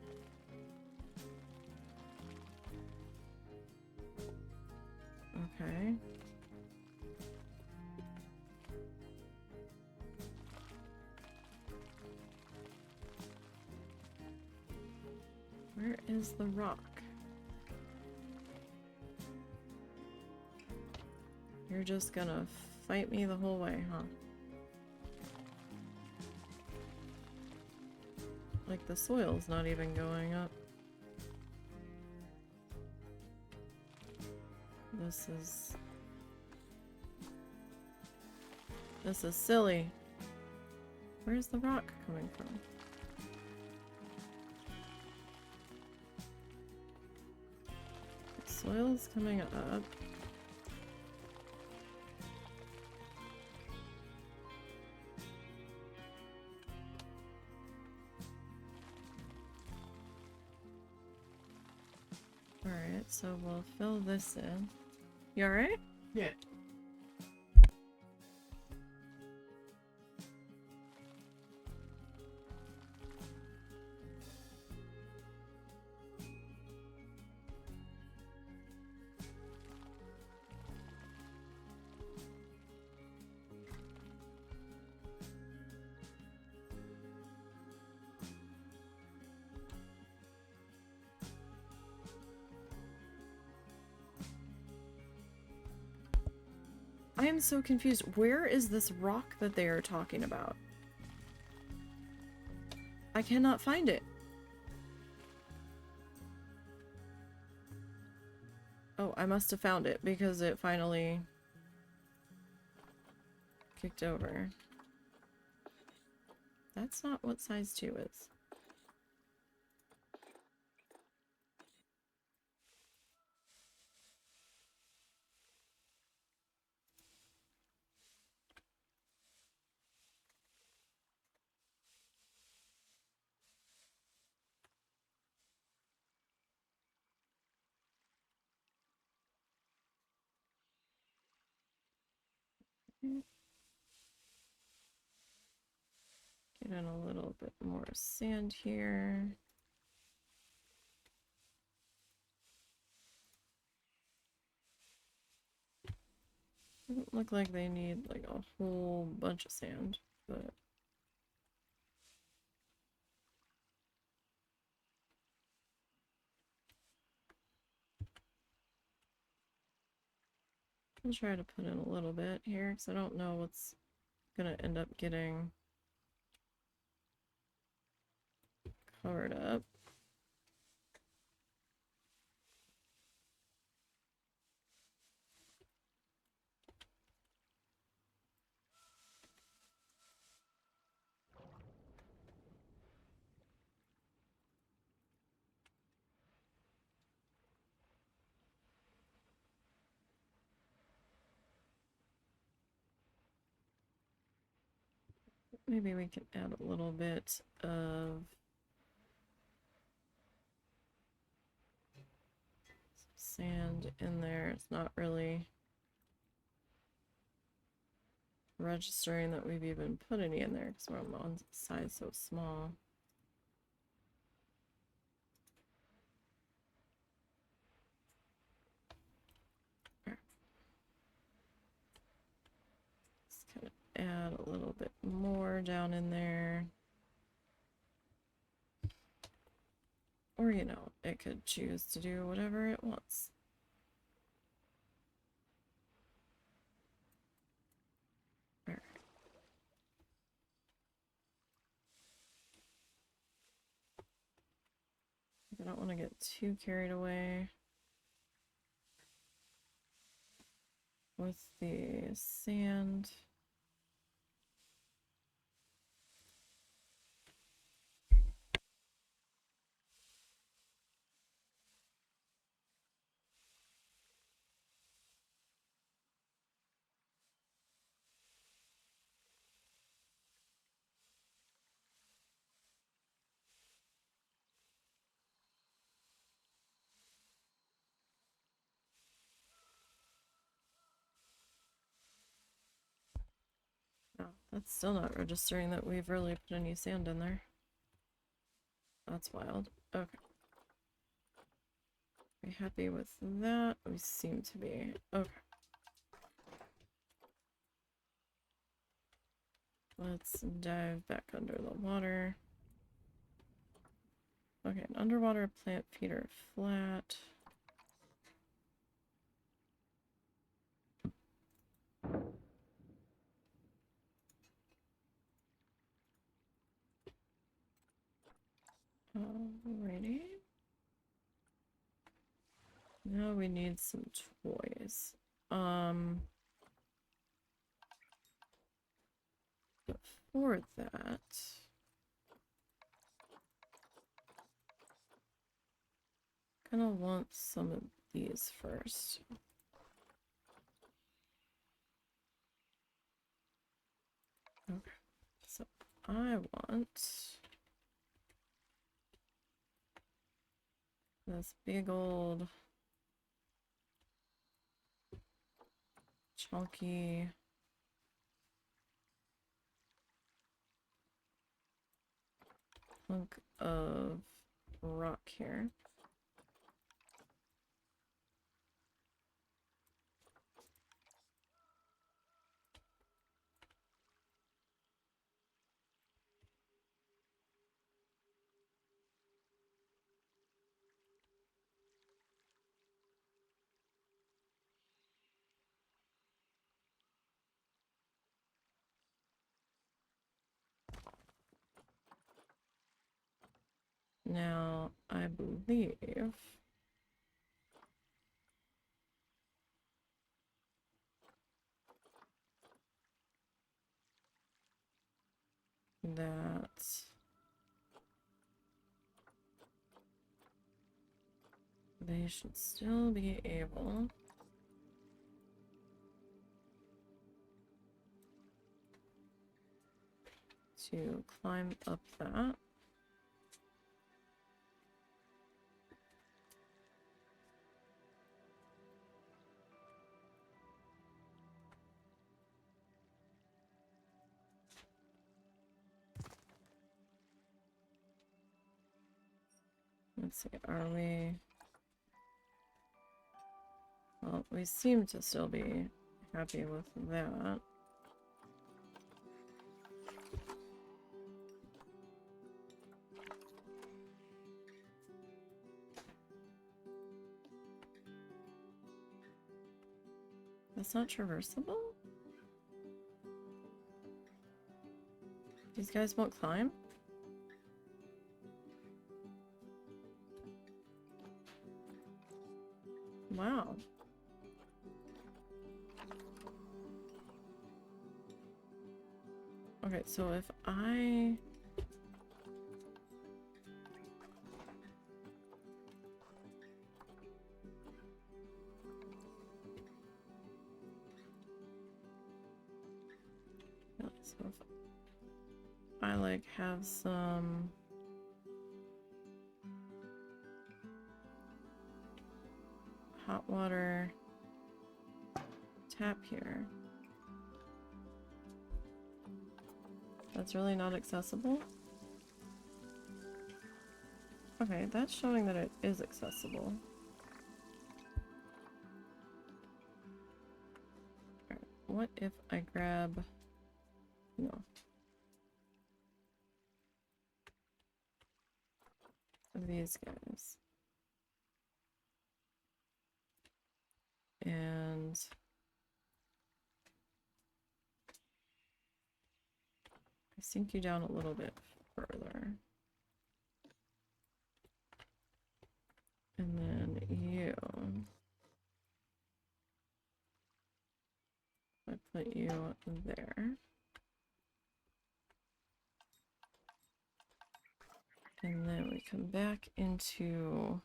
Okay. Where is the rock? You're just gonna fight me the whole way, huh? Like the soil's not even going up. This is silly. Where's the rock coming from? The soil's coming up. Alright, so we'll fill this in. You alright? Yeah. I am so confused. Where is this rock that they are talking about? I cannot find it. Oh, I must have found it because it finally kicked over. That's not what size 2 is. Get in a little bit more sand here. Doesn't look like they need like a whole bunch of sand, but I'll try to put in a little bit here because I don't know what's gonna end up getting covered up. Maybe we can add a little bit of sand in there. It's not really registering that we've even put any in there because we're on size so small. Just kind of add a little bit more down in there. Or, you know, it could choose to do whatever it wants. Alright. I don't want to get too carried away with the sand. No, that's still not registering that we've really put any sand in there. That's wild. Okay. Are we happy with that? We seem to be. Okay. Let's dive back under the water. Okay, an underwater plant feeder flat. Alrighty. Now we need some toys. But for that, gonna want some of these first. Okay, so I want this big old chunky hunk of rock here. Now, I believe that they should still be able to climb up that. Let's see, are we... Well, we seem to still be happy with that. That's not traversable? These guys won't climb? Wow. Okay, so if I... Yeah, so if I like have some hot water tap here. That's really not accessible? Okay, that's showing that it is accessible. Alright, what if I grab... No. These guys. And... I sink you down a little bit further. And then you... I put you there. And then we come back into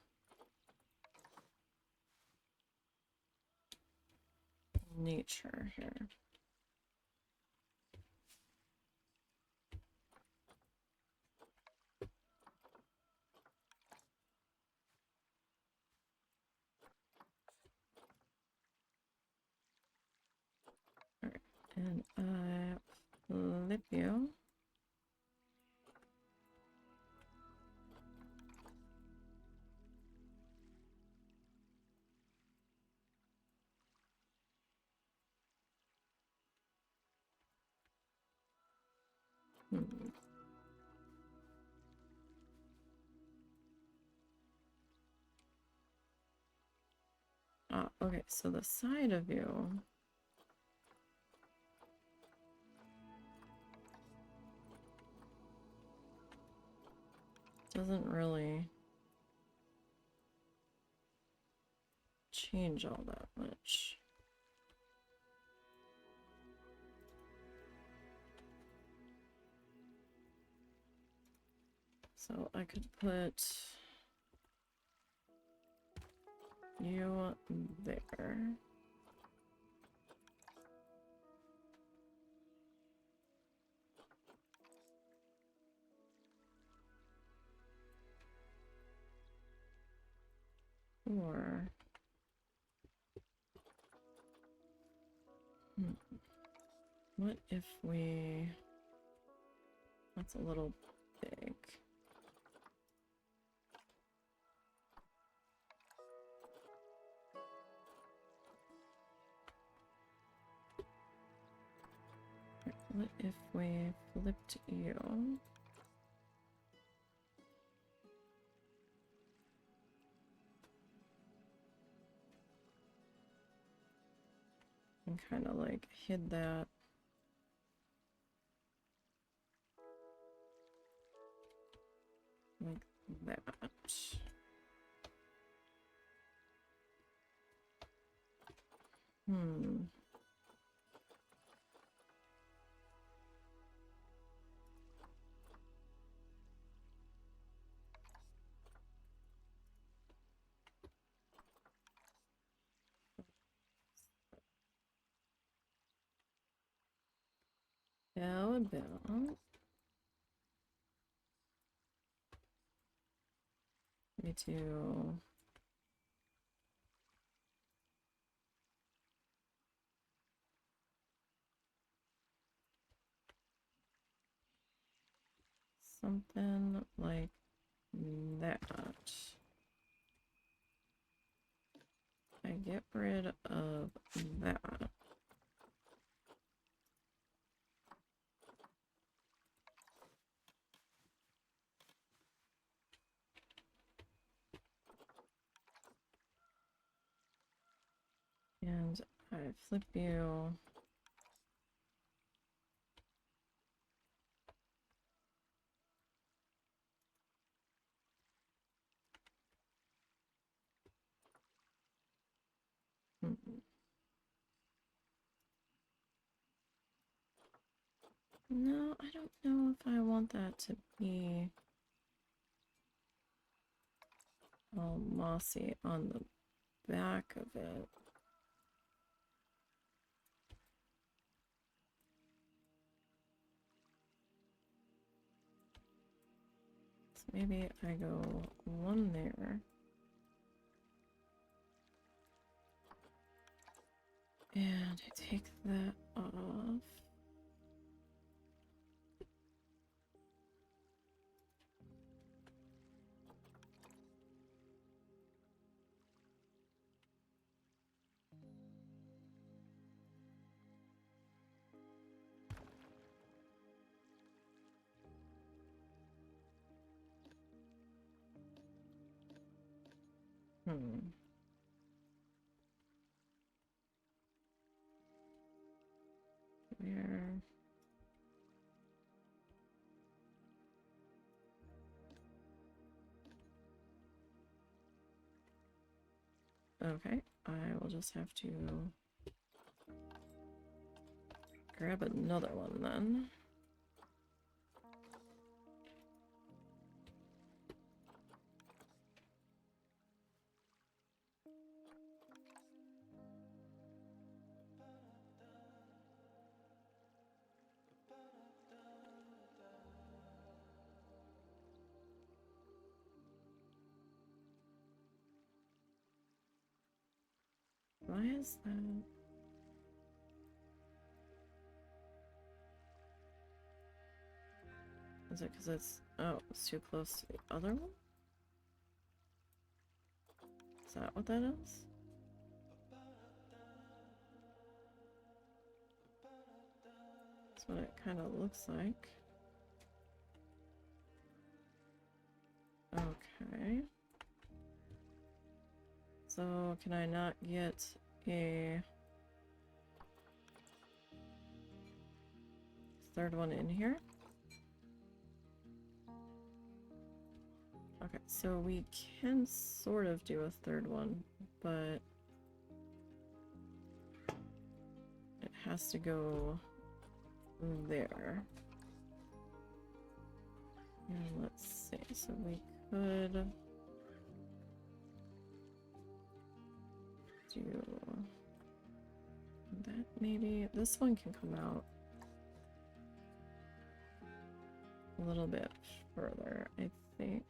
nature here. Alright, and I flip you. Ah, okay, so the side of you doesn't really change all that much. So I could put you there. Or what if we... That's a little big. What if we flipped you? And kind of like hid that. Like that. How about me too. Something like that. I get rid of that. And I flip you. No, I don't know if I want that to be all mossy on the back of it. So maybe I go one there. And I take that off. Where? Okay, I will just have to grab another one then. Why is that? Is it because it's too close to the other one? Is that what that is? That's what it kind of looks like. Okay. So, can I not get a third one in here? Okay, so we can sort of do a third one, but it has to go there. And let's see, so we could do that maybe. This one can come out a little bit further, I think.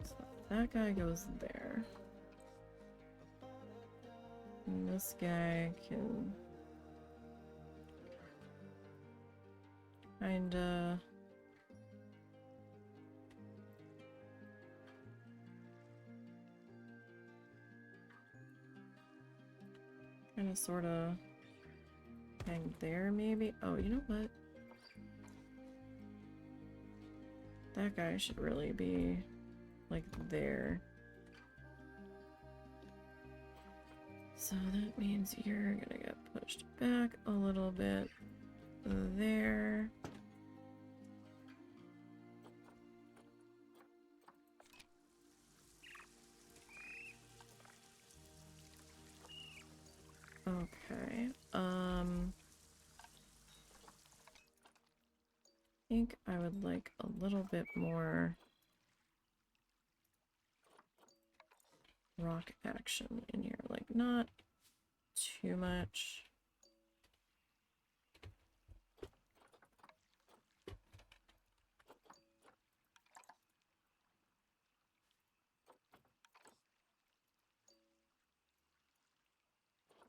So that guy goes there. And this guy can kinda sorta hang there maybe. Oh, you know what? That guy should really be like there. So that means you're gonna get pushed back a little bit there. Okay. I think I would like a little bit more rock action in here. Like, not too much.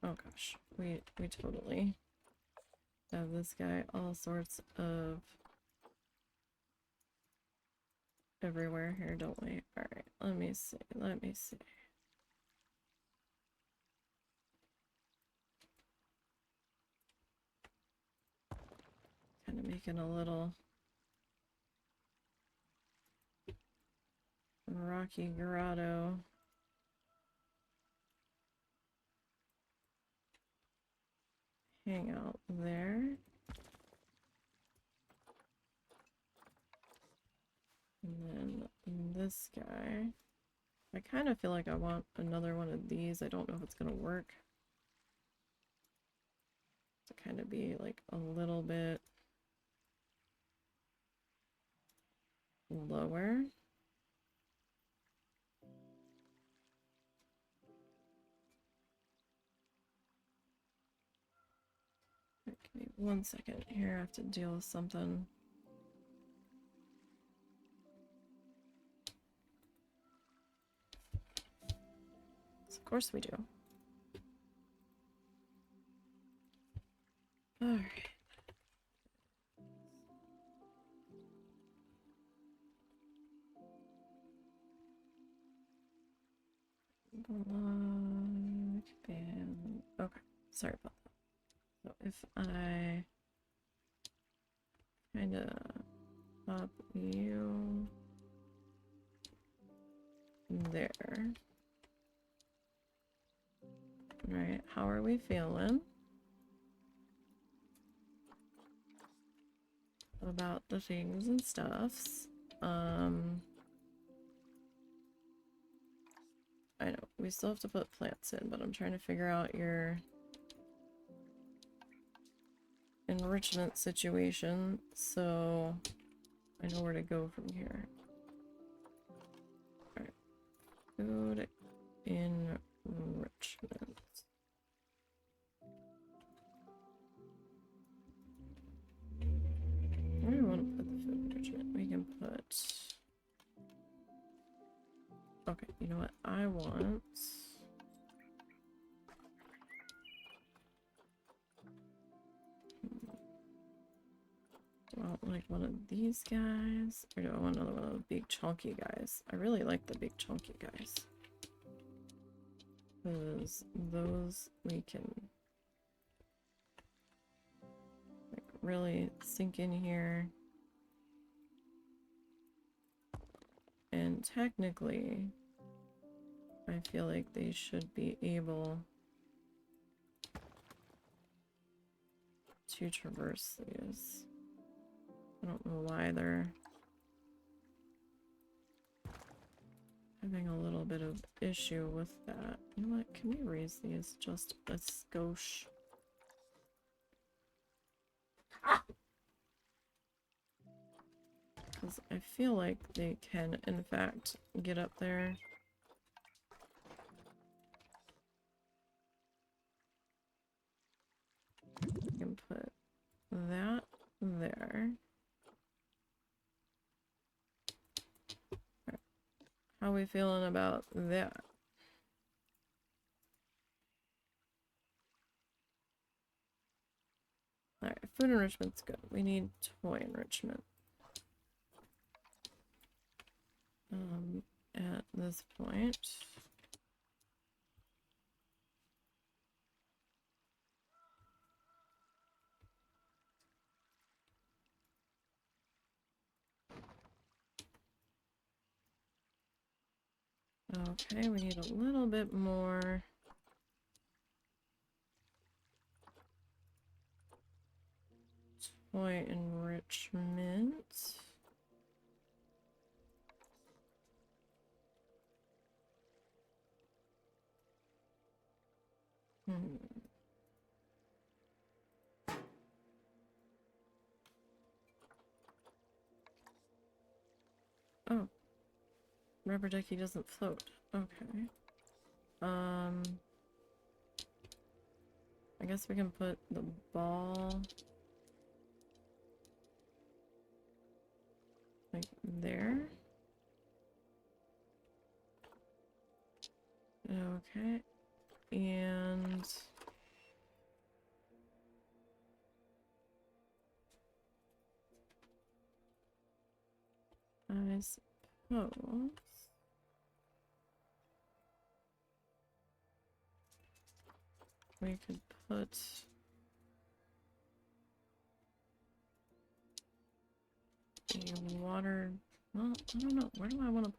Oh gosh, we totally have this guy all sorts of everywhere here, don't we? Alright, let me see. Kind of making a little rocky grotto. Hang out there. And then this guy. I kind of feel like I want another one of these. I don't know if it's going to work. To kind of be like a little bit lower. Give me 1 second here. I have to deal with something. Of course we do. Alright. Block and okay. Sorry about that. So if I kind of pop you there. Right, how are we feeling about the things and stuffs? I know, we still have to put plants in, but I'm trying to figure out your enrichment situation so I know where to go from here. Alright, food enrichment. Where do I want to put the food enrichment? We can put... Okay, you know what? I want... Do I want like one of these guys? Or do I want another one of the big chunky guys? I really like the big chunky guys. Because those we can like really sink in here. And technically, I feel like they should be able to traverse these. I don't know why they're having a little bit of issue with that. You know what? Can we raise these just a skosh? Because I feel like they can, in fact, get up there. We can put that there. Right. How are we feeling about that? Alright, food enrichment's good. We need toy enrichment. At this point. Okay, we need a little bit more. Toy enrichment. rubber ducky doesn't float. Okay. I guess we can put the ball like there. Okay. And I suppose we could put a water. Well, I don't know. Where do I want to?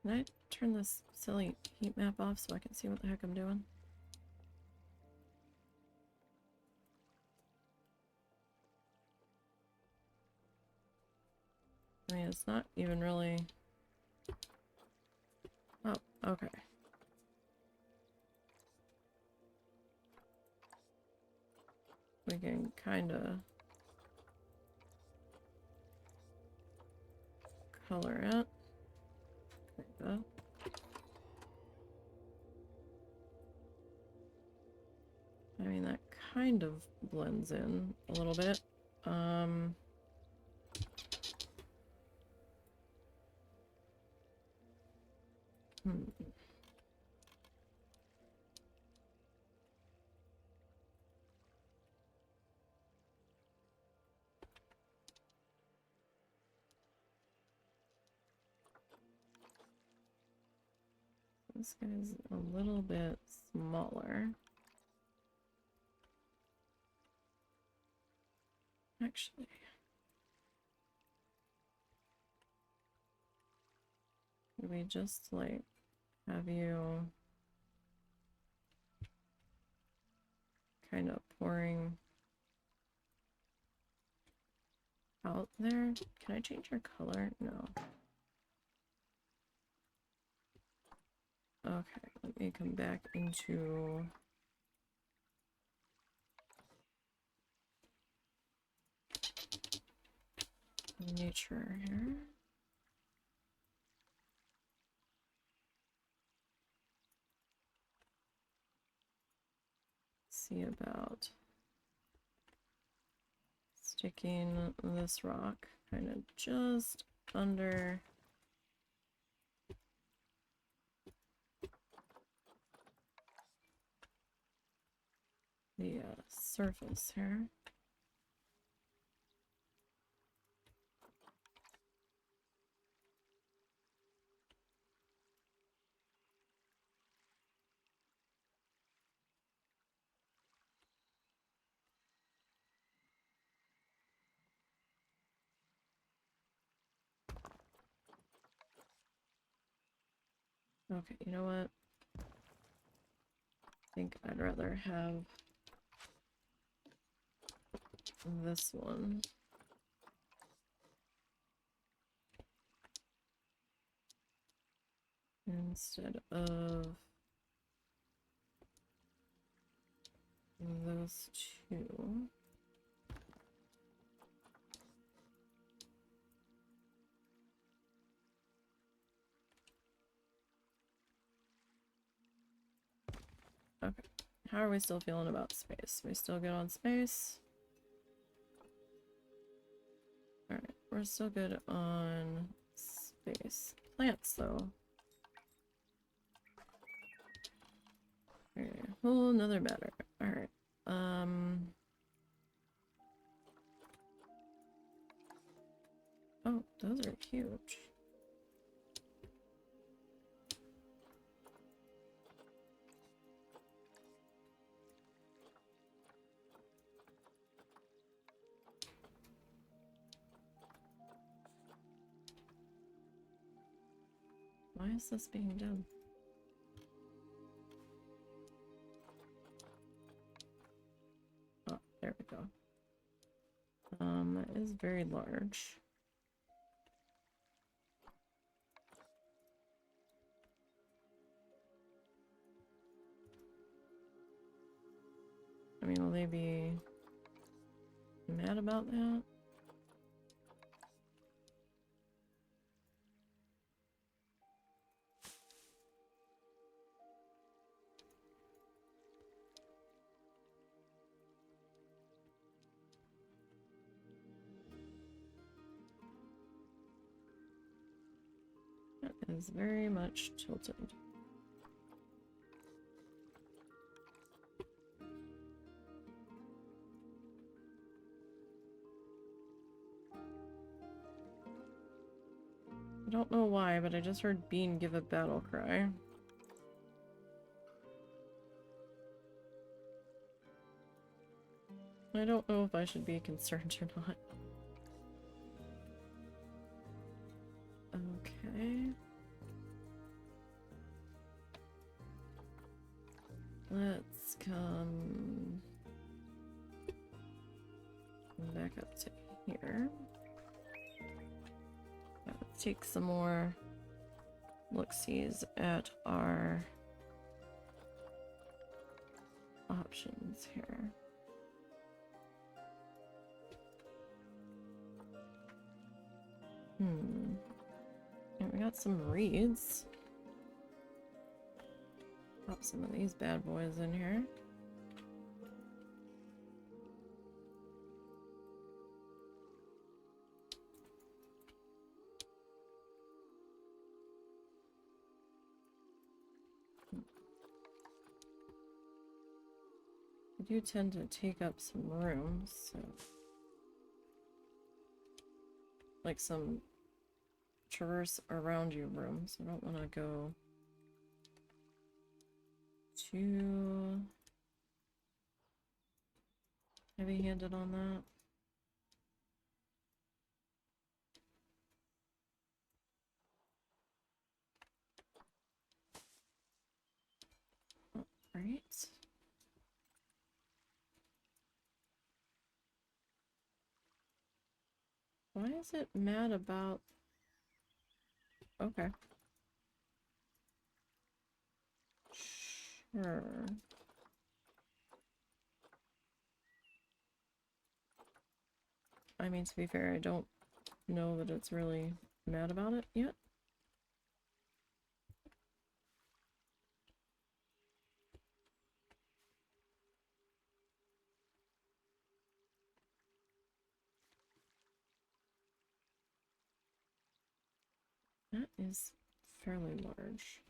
Can I turn this silly heat map off so I can see what the heck I'm doing? I mean, it's not even really... Oh, okay. We can kinda color it. Kinda. I mean, that kind of blends in a little bit. This guy's a little bit smaller. Actually, could we just like have you kind of pouring out there? Can I change your color? No. Okay, let me come back into nature here. See about sticking this rock kind of just under the surface here. Okay, you know what? I think I'd rather have this one instead of those two. Okay, how are we still feeling about space? We still good on space? Alright, we're still good on space. Plants, though. Okay, whole another matter. Alright, oh, those are huge. Why is this being done? Oh, there we go. That is very large. I mean, will they be mad about that? is very much tilted. I don't know why, but I just heard Bean give a battle cry. I don't know if I should be concerned or not. Okay. Let's come back up to here. Let's take some more look-sees at our options here. Yeah, we got some reeds. Pop some of these bad boys in here. I do tend to take up some room, so like some traverse around you room, so I don't want to go too heavy-handed on that. Right. Why is it mad about... Okay. Sure. I mean, to be fair, I don't know that it's really mad about it yet. That is fairly large.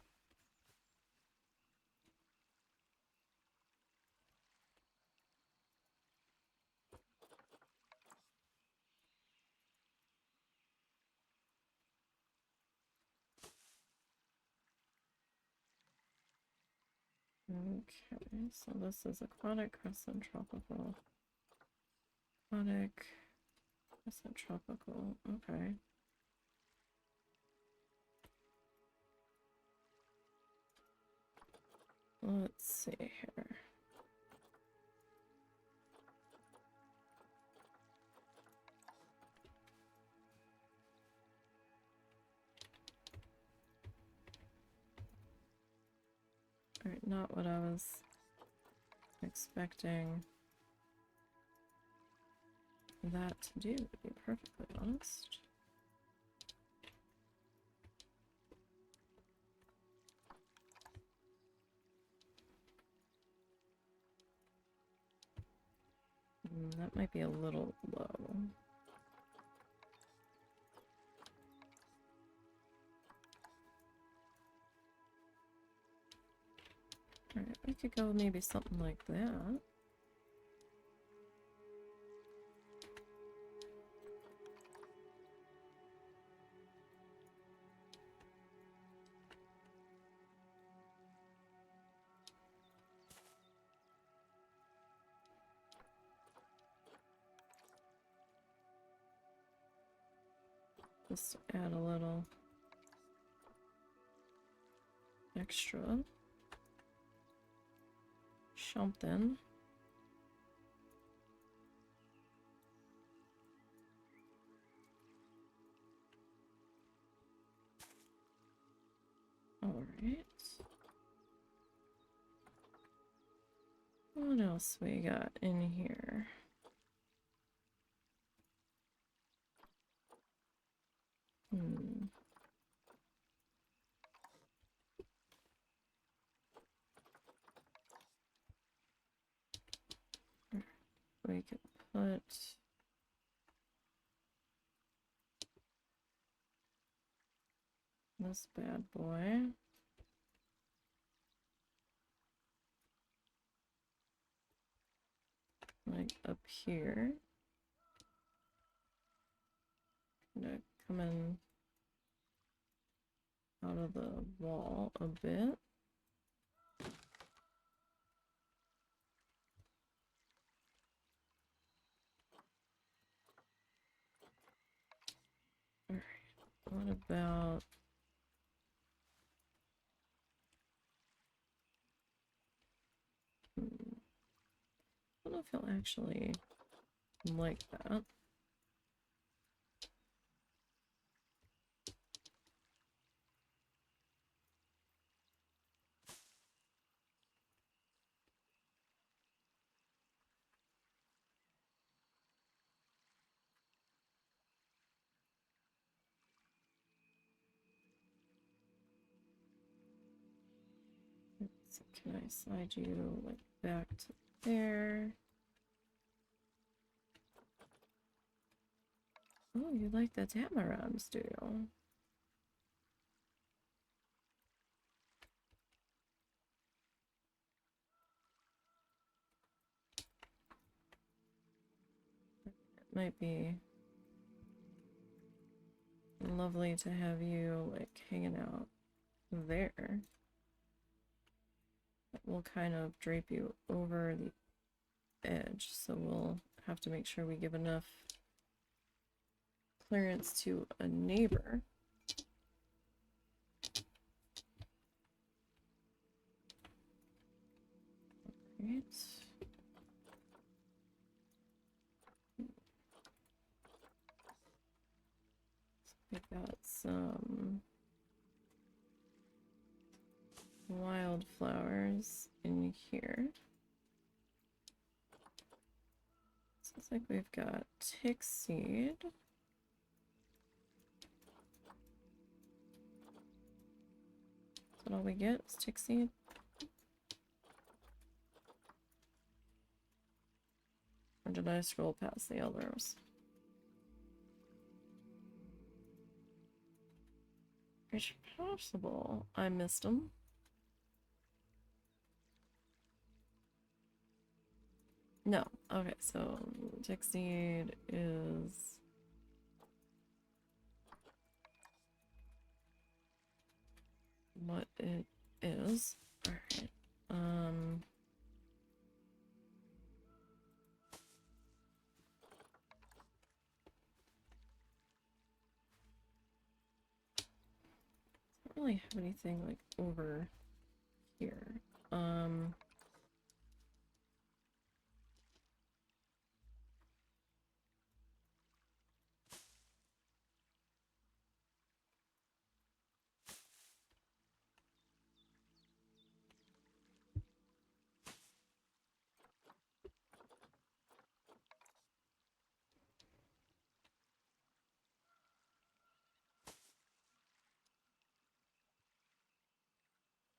Okay, so this is aquatic, crescent, tropical. Aquatic, crescent, tropical. Okay. Let's see here. Alright, not what I was expecting that to do, to be perfectly honest. That might be a little low. Alright, we could go maybe something like that. Just add a little extra something. All right. What else we got in here? We could put this bad boy. Like up here. Gonna come in out of the wall a bit. Alright, what about I don't know if he'll actually like that. So can I slide you like back to there? Oh, you like the tamarans, do you? It might be lovely to have you like hanging out there. We'll kind of drape you over the edge, so we'll have to make sure we give enough clearance to a neighbor. Right. So we've got some wildflowers in here. Looks like we've got tick seed. Is that all we get? Is tick seed? Or did I scroll past the others? It's possible I missed them. No. Okay, so tick seed is what it is. Alright. Don't really have anything like over here.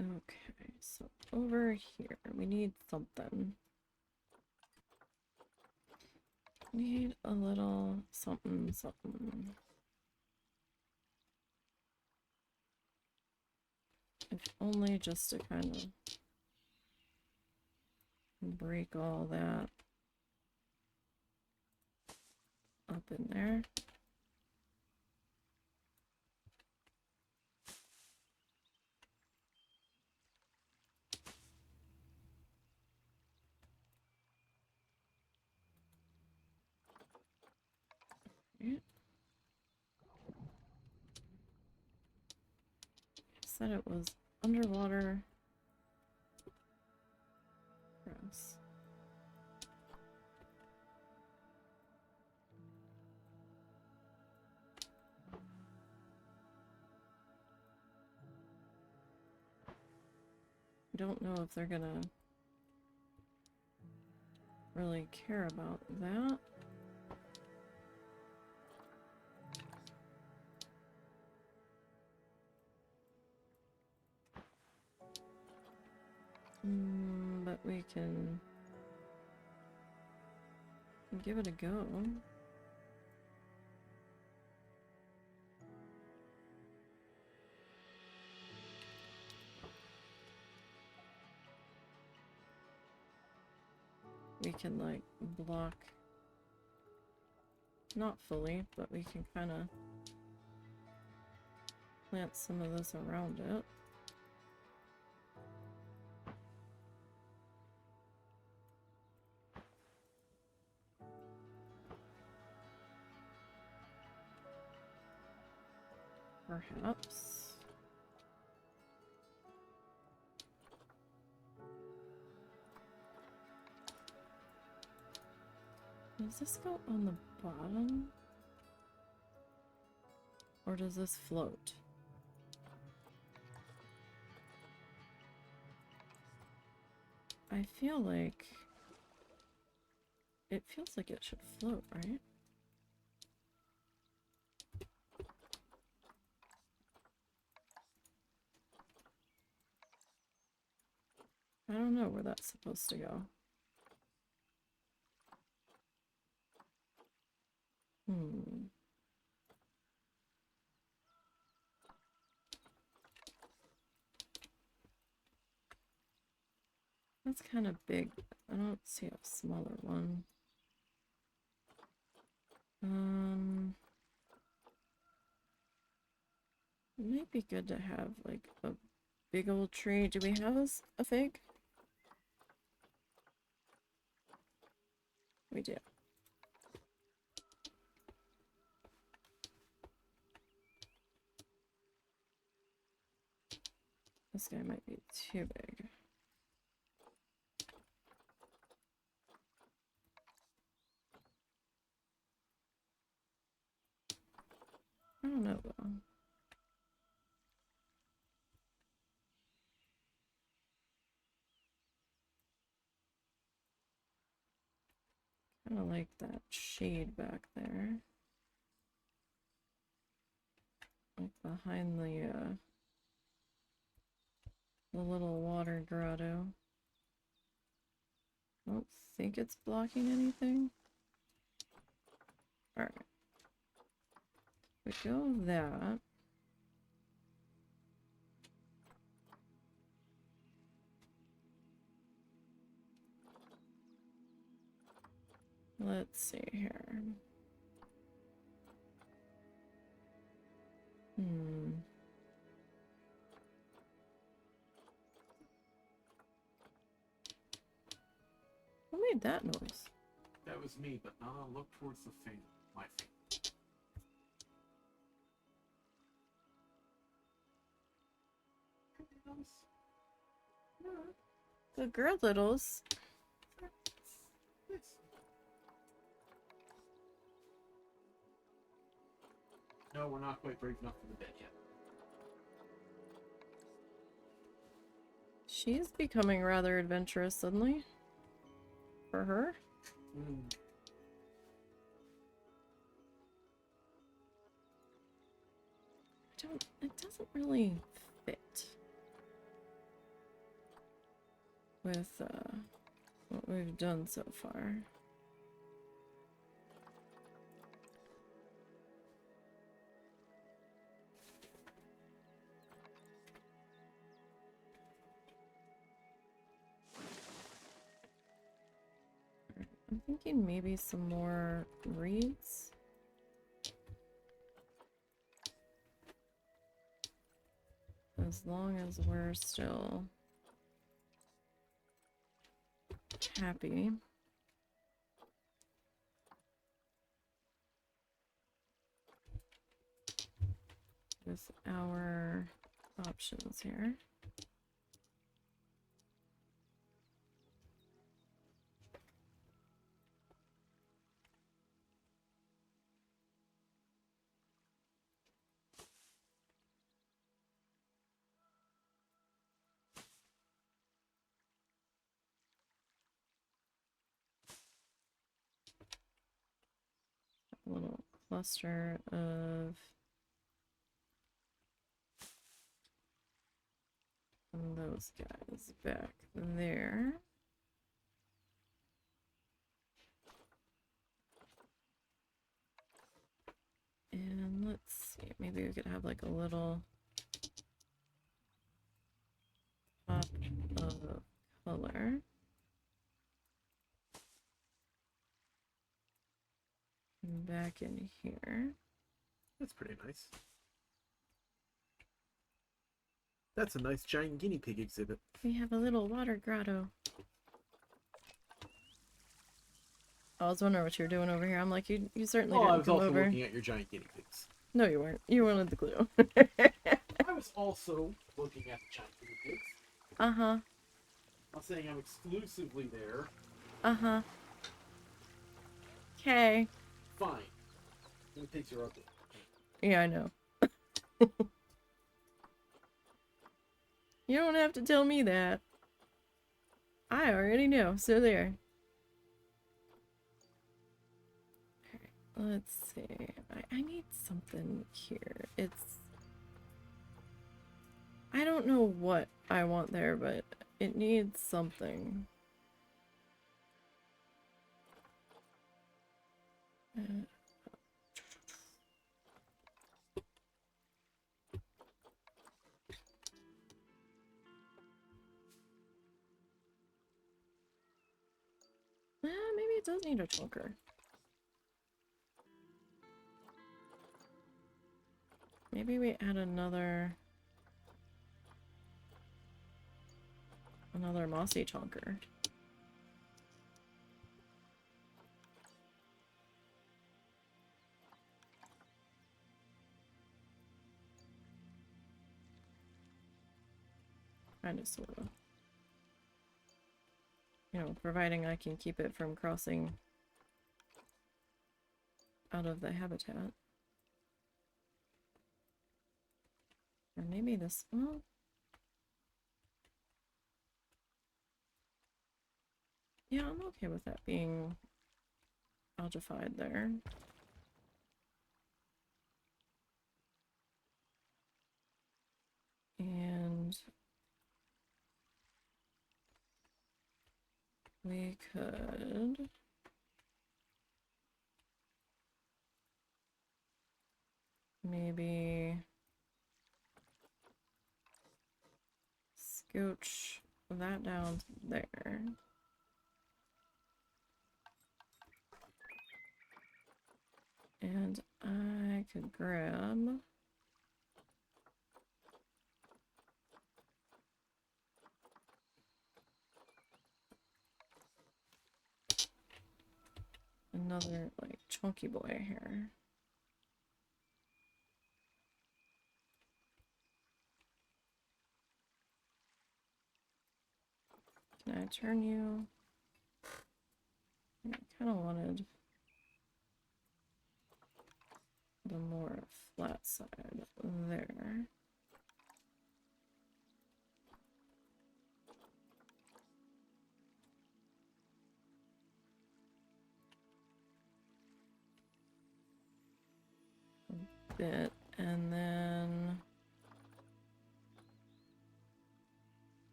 Okay, so over here we need something. Need a little something, something. If only just to kind of break all that up in there. Right. Said it was underwater grass. Don't know if they're gonna really care about that. But we can give it a go. we can like block, not fully, but we can kind of plant some of this around it. Perhaps. Does this go on the bottom? Or does this float? I feel like it feels like it should float, right? I don't know where that's supposed to go. That's kind of big. I don't see a smaller one. It might be good to have like a big old tree. Do we have a fig? We do. This guy might be too big. I don't know though. Kind of like that shade back there. Like behind the little water grotto. I don't think it's blocking anything. Alright. We go that. Let's see here. Who made that noise? That was me, but now I'll look towards the finger. My finger. Good girl, Littles. No, we're not quite brave enough for the bed yet. She's becoming rather adventurous suddenly. For her? It doesn't really fit with what we've done so far. I'm thinking maybe some more reeds. As long as we're still happy. With our options here. A little cluster of those guys back there. And let's see, maybe we could have like a little pop of color. back in here. That's pretty nice. That's a nice giant guinea pig exhibit. We have a little water grotto. I was wondering what you were doing over here. I'm like, you certainly Oh, didn't I was come also over. looking at your giant guinea pigs. No, you weren't. You wanted the glue. I was also looking at the giant guinea pigs. Uh-huh. I'm not saying I'm exclusively there. Uh-huh. Okay. Fine. Guinea pigs are ugly. Yeah, I know. You don't have to tell me that. I already know, so there. Let's see. I need something here. I don't know what I want there, but it needs something. Maybe it does need a chunker. Maybe we add another mossy chunker. Kind of, sort of. You know, providing I can keep it from crossing out of the habitat. Or maybe this, well... Yeah, I'm okay with that being algified there. And we could maybe scooch that down there. And I could grab another, like, chunky boy here. Can I turn you? I kind of wanted the more flat side there. A bit, and then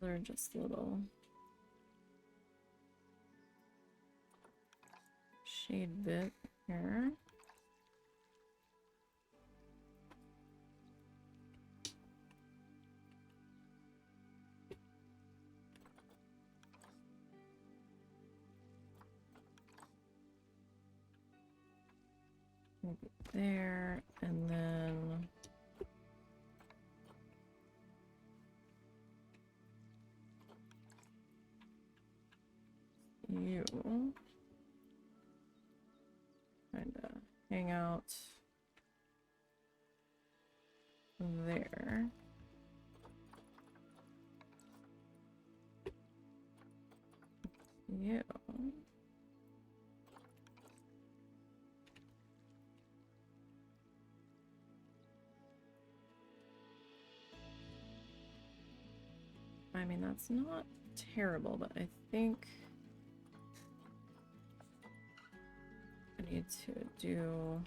they're just little shade bit here. Maybe there, and then you kind of hang out there. You. I mean, that's not terrible, but I think I need to do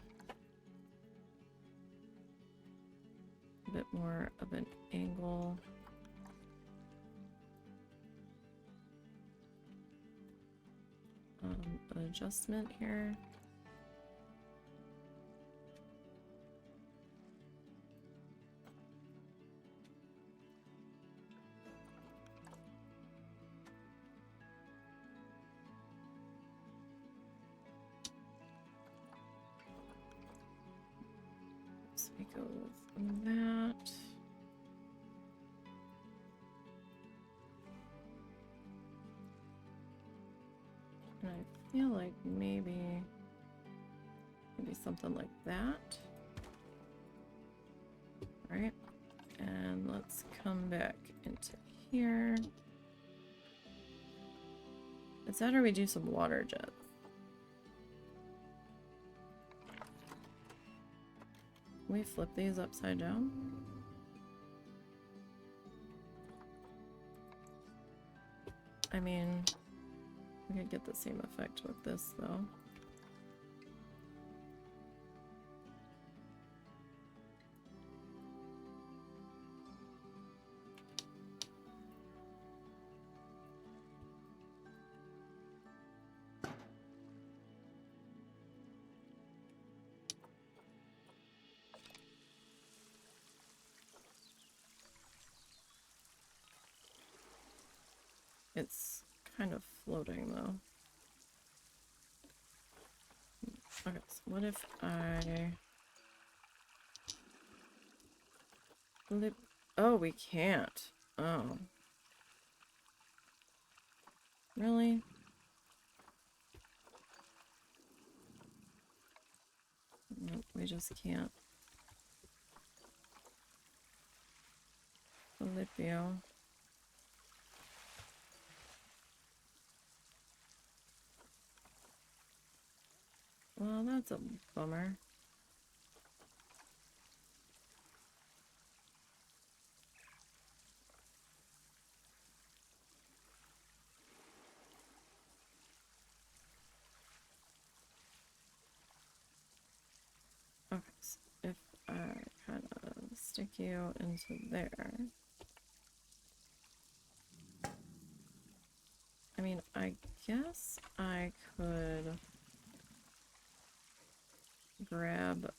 a bit more of an angle. adjustment here. So we go with that. And I feel like maybe something like that. All right, and let's come back into here. It's better we do some water jets. Can we flip these upside down? I mean, we could get the same effect with this though. It's kind of floating though. Okay, so what if I flip? Oh, we can't. Oh. Really? Nope, we just can't. Flip you. Well, that's a bummer. Okay, so if I kind of stick you into there. I mean, I guess I could grab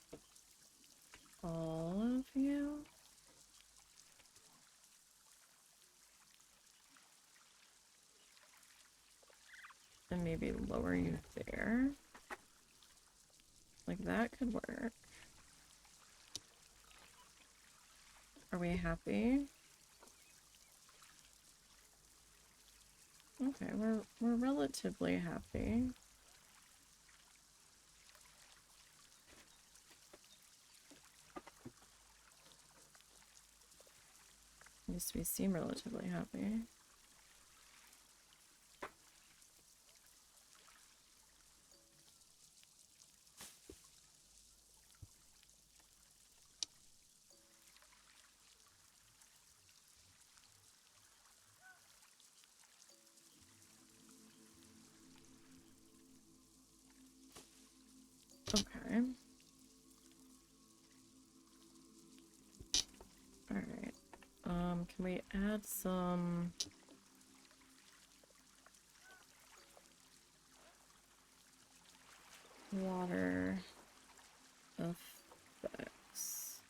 all of you. And maybe lower you there. Like that could work. Are we happy? Okay, we're relatively happy. At least we seem relatively happy. Okay. Alright. Can we add some water effects?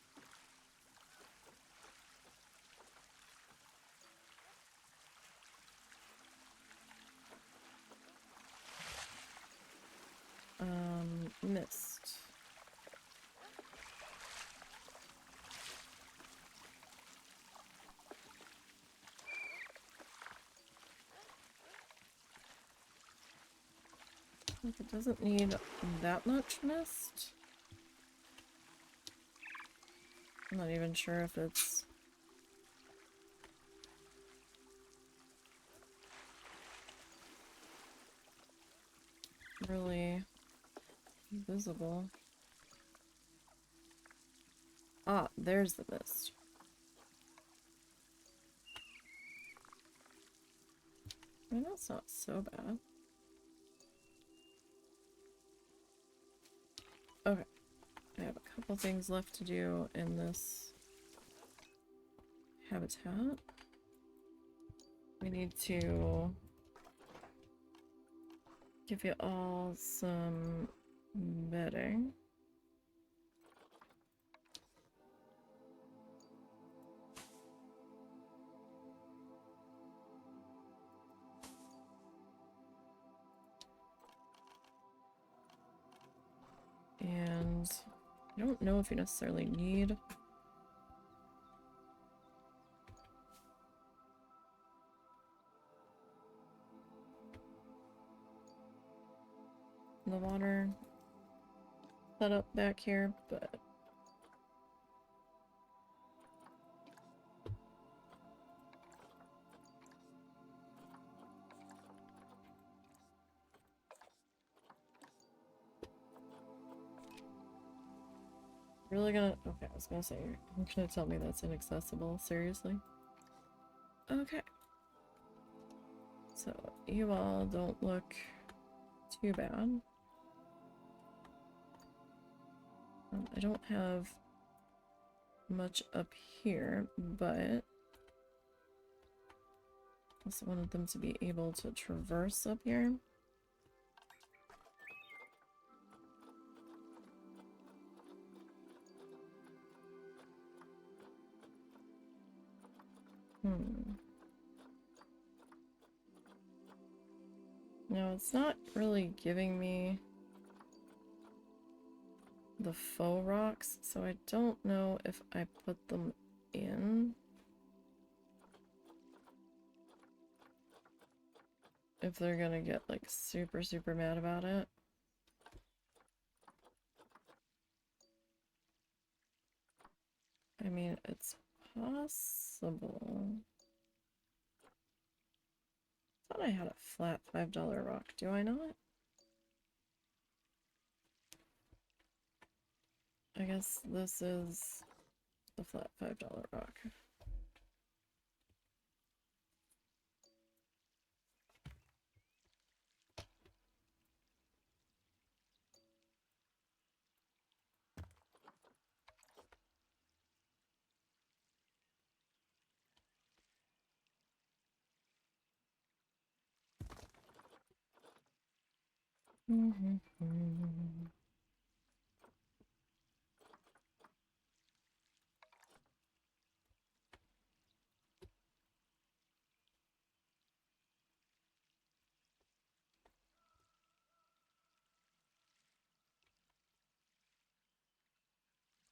Mist. Like it doesn't need that much mist. I'm not even sure if it's really visible. Ah, there's the mist. I mean, that's not so bad. Okay, I have a couple things left to do in this habitat. We need to give you all some bedding. And I don't know if you necessarily need the water set up back here, but really gonna, okay, I was gonna say, you're gonna tell me that's inaccessible, seriously? Okay. So, you all don't look too bad. I don't have much up here, but I also wanted them to be able to traverse up here. No, it's not really giving me the faux rocks, so I don't know if I put them in, if they're gonna get like super mad about it. I mean, it's possible. I thought I had a flat $5 rock, do I not? I guess this is the flat $5 rock.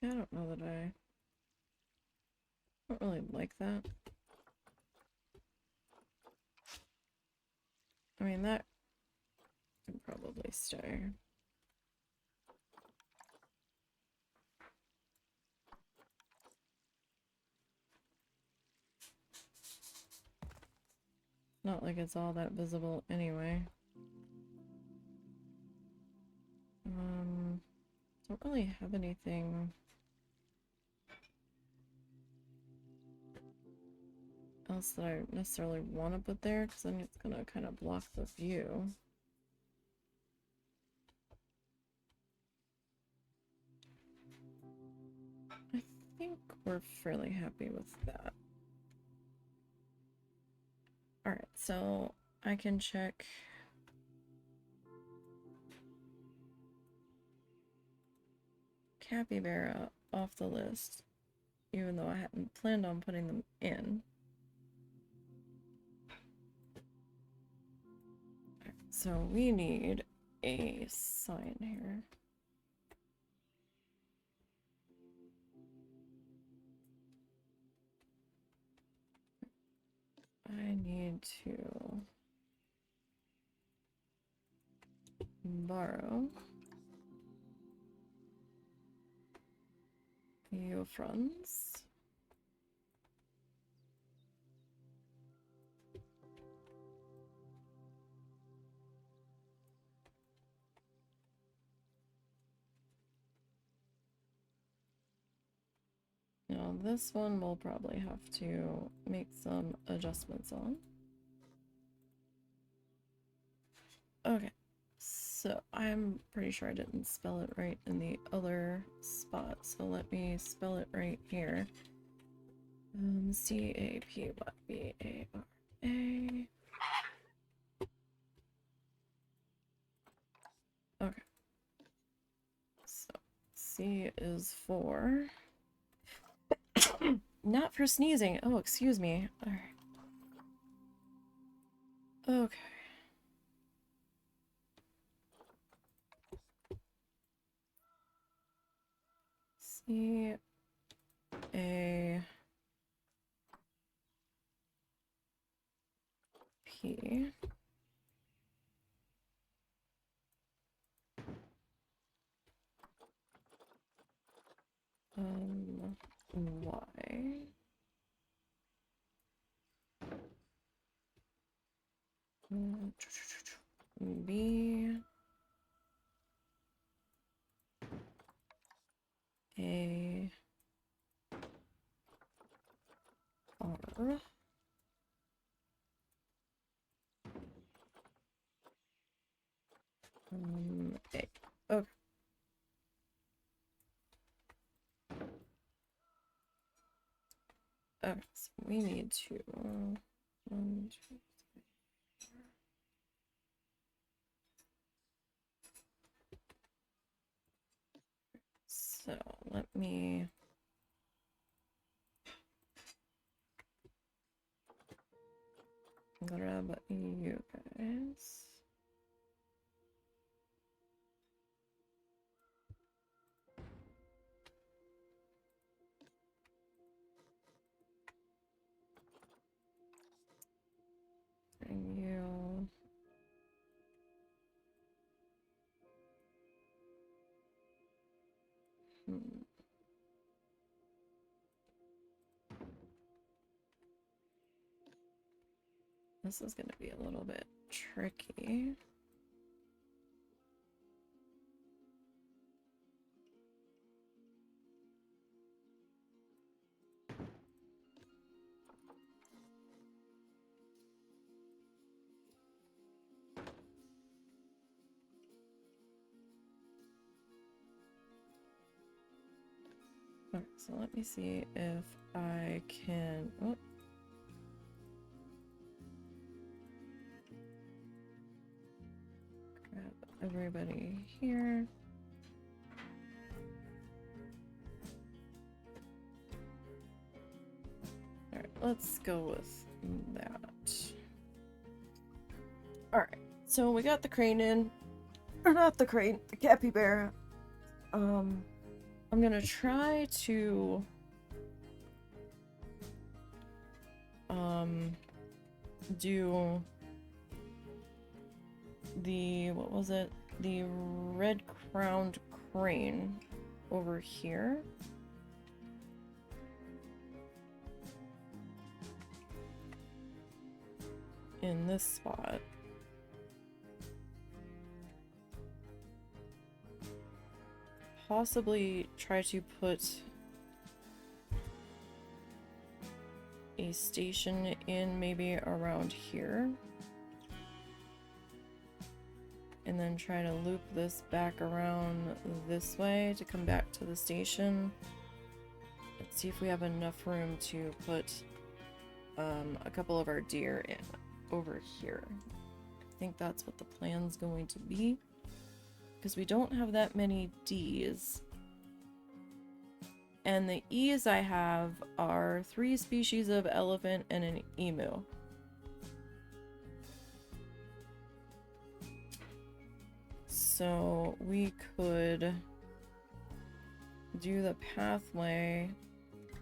I don't know that I don't really like that. I mean, that can probably stay. Not like it's all that visible anyway. Don't really have anything else that I necessarily want to put there, because then it's gonna kind of block the view. I think we're fairly happy with that. Alright, so I can check capybara off the list, even though I hadn't planned on putting them in. Right, so we need a sign here. I need to borrow your friends. Now this one we'll probably have to make some adjustments on. Okay, so I'm pretty sure I didn't spell it right in the other spot, so let me spell it right here. C-A-P-Y-B-A-R-A. C is for... Not for sneezing. Oh, excuse me. Alright. Okay. C, A, P. Y. B. A. R. A. Okay. Okay, so we need to... 1, 2, 3. So let me... grab you guys. And you... This is going to be a little bit tricky. Okay, so let me see if I can... Oh. Grab everybody here. Alright, let's go with that. Alright, so we got the crane in. Or not the crane, the capybara. I'm gonna try to do the, what was it? The red-crowned crane over here. In this spot. Possibly try to put a station in maybe around here. And then try to loop this back around this way to come back to the station. Let's see if we have enough room to put a couple of our deer in over here. I think that's what the plan's going to be. Because we don't have that many D's. And the E's I have are 3 species of elephant and an emu. So we could do the pathway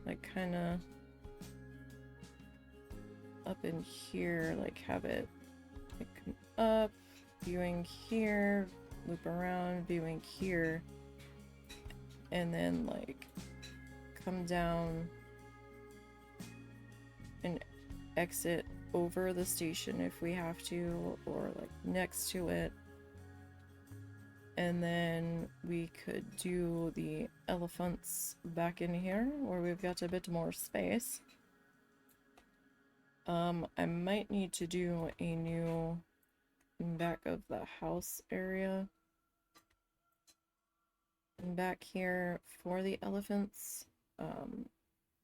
like kind of up in here, like have it like come up, viewing here, loop around, viewing here, and then like come down and exit over the station if we have to, or like next to it. And then we could do the elephants back in here where we've got a bit more space. I might need to do a new back of the house area back here for the elephants.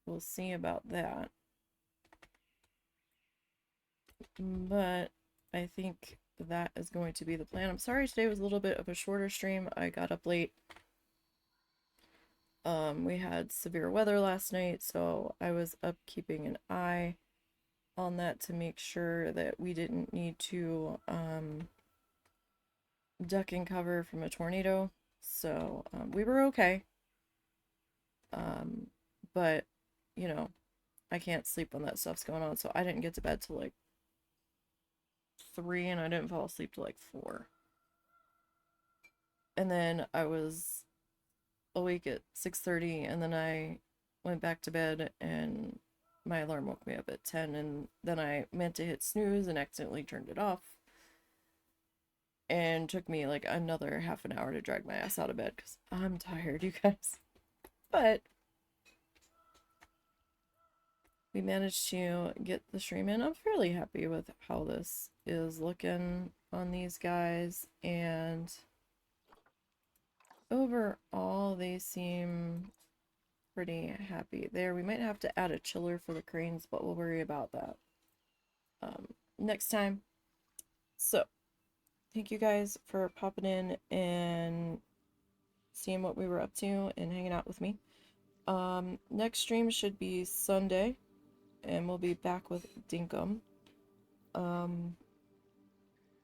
We'll see about that. But I think that is going to be the plan. I'm sorry today was a little bit of a shorter stream. I got up late. We had severe weather last night, so I was up keeping an eye on that to make sure that we didn't need to duck and cover from a tornado. So we were okay. But, you know, I can't sleep when that stuff's going on, so I didn't get to bed till like 3 and I didn't fall asleep till like 4. And then I was awake at 6:30 and then I went back to bed and my alarm woke me up at 10 and then I meant to hit snooze and accidentally turned it off and took me like another half an hour to drag my ass out of bed because I'm tired, you guys. But we managed to get the stream in. I'm fairly happy with how this is looking on these guys, and overall they seem pretty happy. There, we might have to add a chiller for the cranes, but we'll worry about that next time. So thank you guys for popping in and seeing what we were up to and hanging out with me. Next stream should be Sunday, and we'll be back with Dinkum. I'm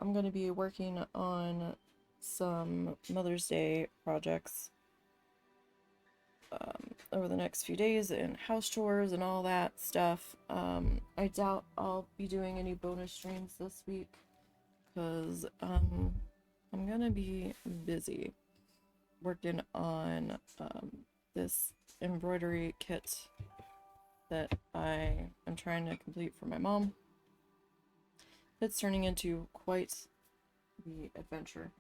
going to be working on some Mother's Day projects over the next few days and house chores and all that stuff. I doubt I'll be doing any bonus streams this week because I'm going to be busy working on this embroidery kit that I am trying to complete for my mom. It's turning into quite the adventure.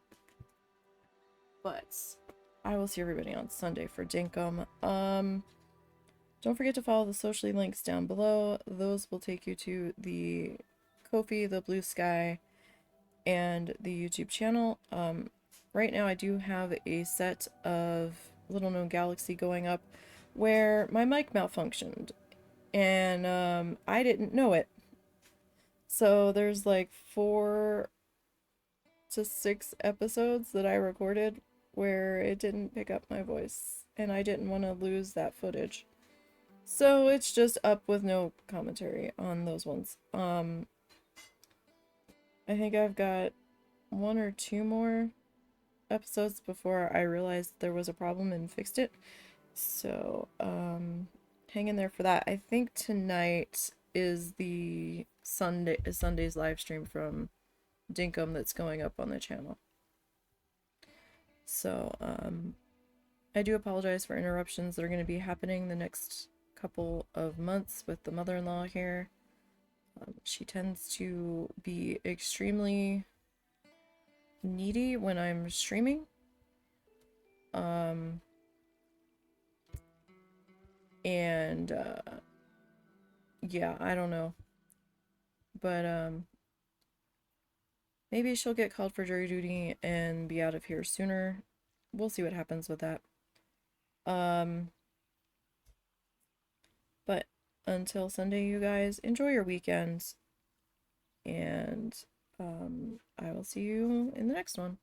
But I will see everybody on Sunday for Dinkum. Don't forget to follow the socially links down below. Those will take you to the Ko-fi, the Blue Sky, and the YouTube channel. Right now I do have a set of Little Known Galaxy going up where my mic malfunctioned, and I didn't know it. So there's like 4 to 6 episodes that I recorded where it didn't pick up my voice, and I didn't want to lose that footage. So it's just up with no commentary on those ones. I think I've got 1 or 2 more episodes before I realized there was a problem and fixed it. So, hang in there for that. I think tonight is Sunday's live stream from Dinkum that's going up on the channel. So, I do apologize for interruptions that are going to be happening the next couple of months with the mother-in-law here. She tends to be extremely needy when I'm streaming. Yeah, I don't know. But, maybe she'll get called for jury duty and be out of here sooner. We'll see what happens with that. But until Sunday, you guys, enjoy your weekends. And, I will see you in the next one.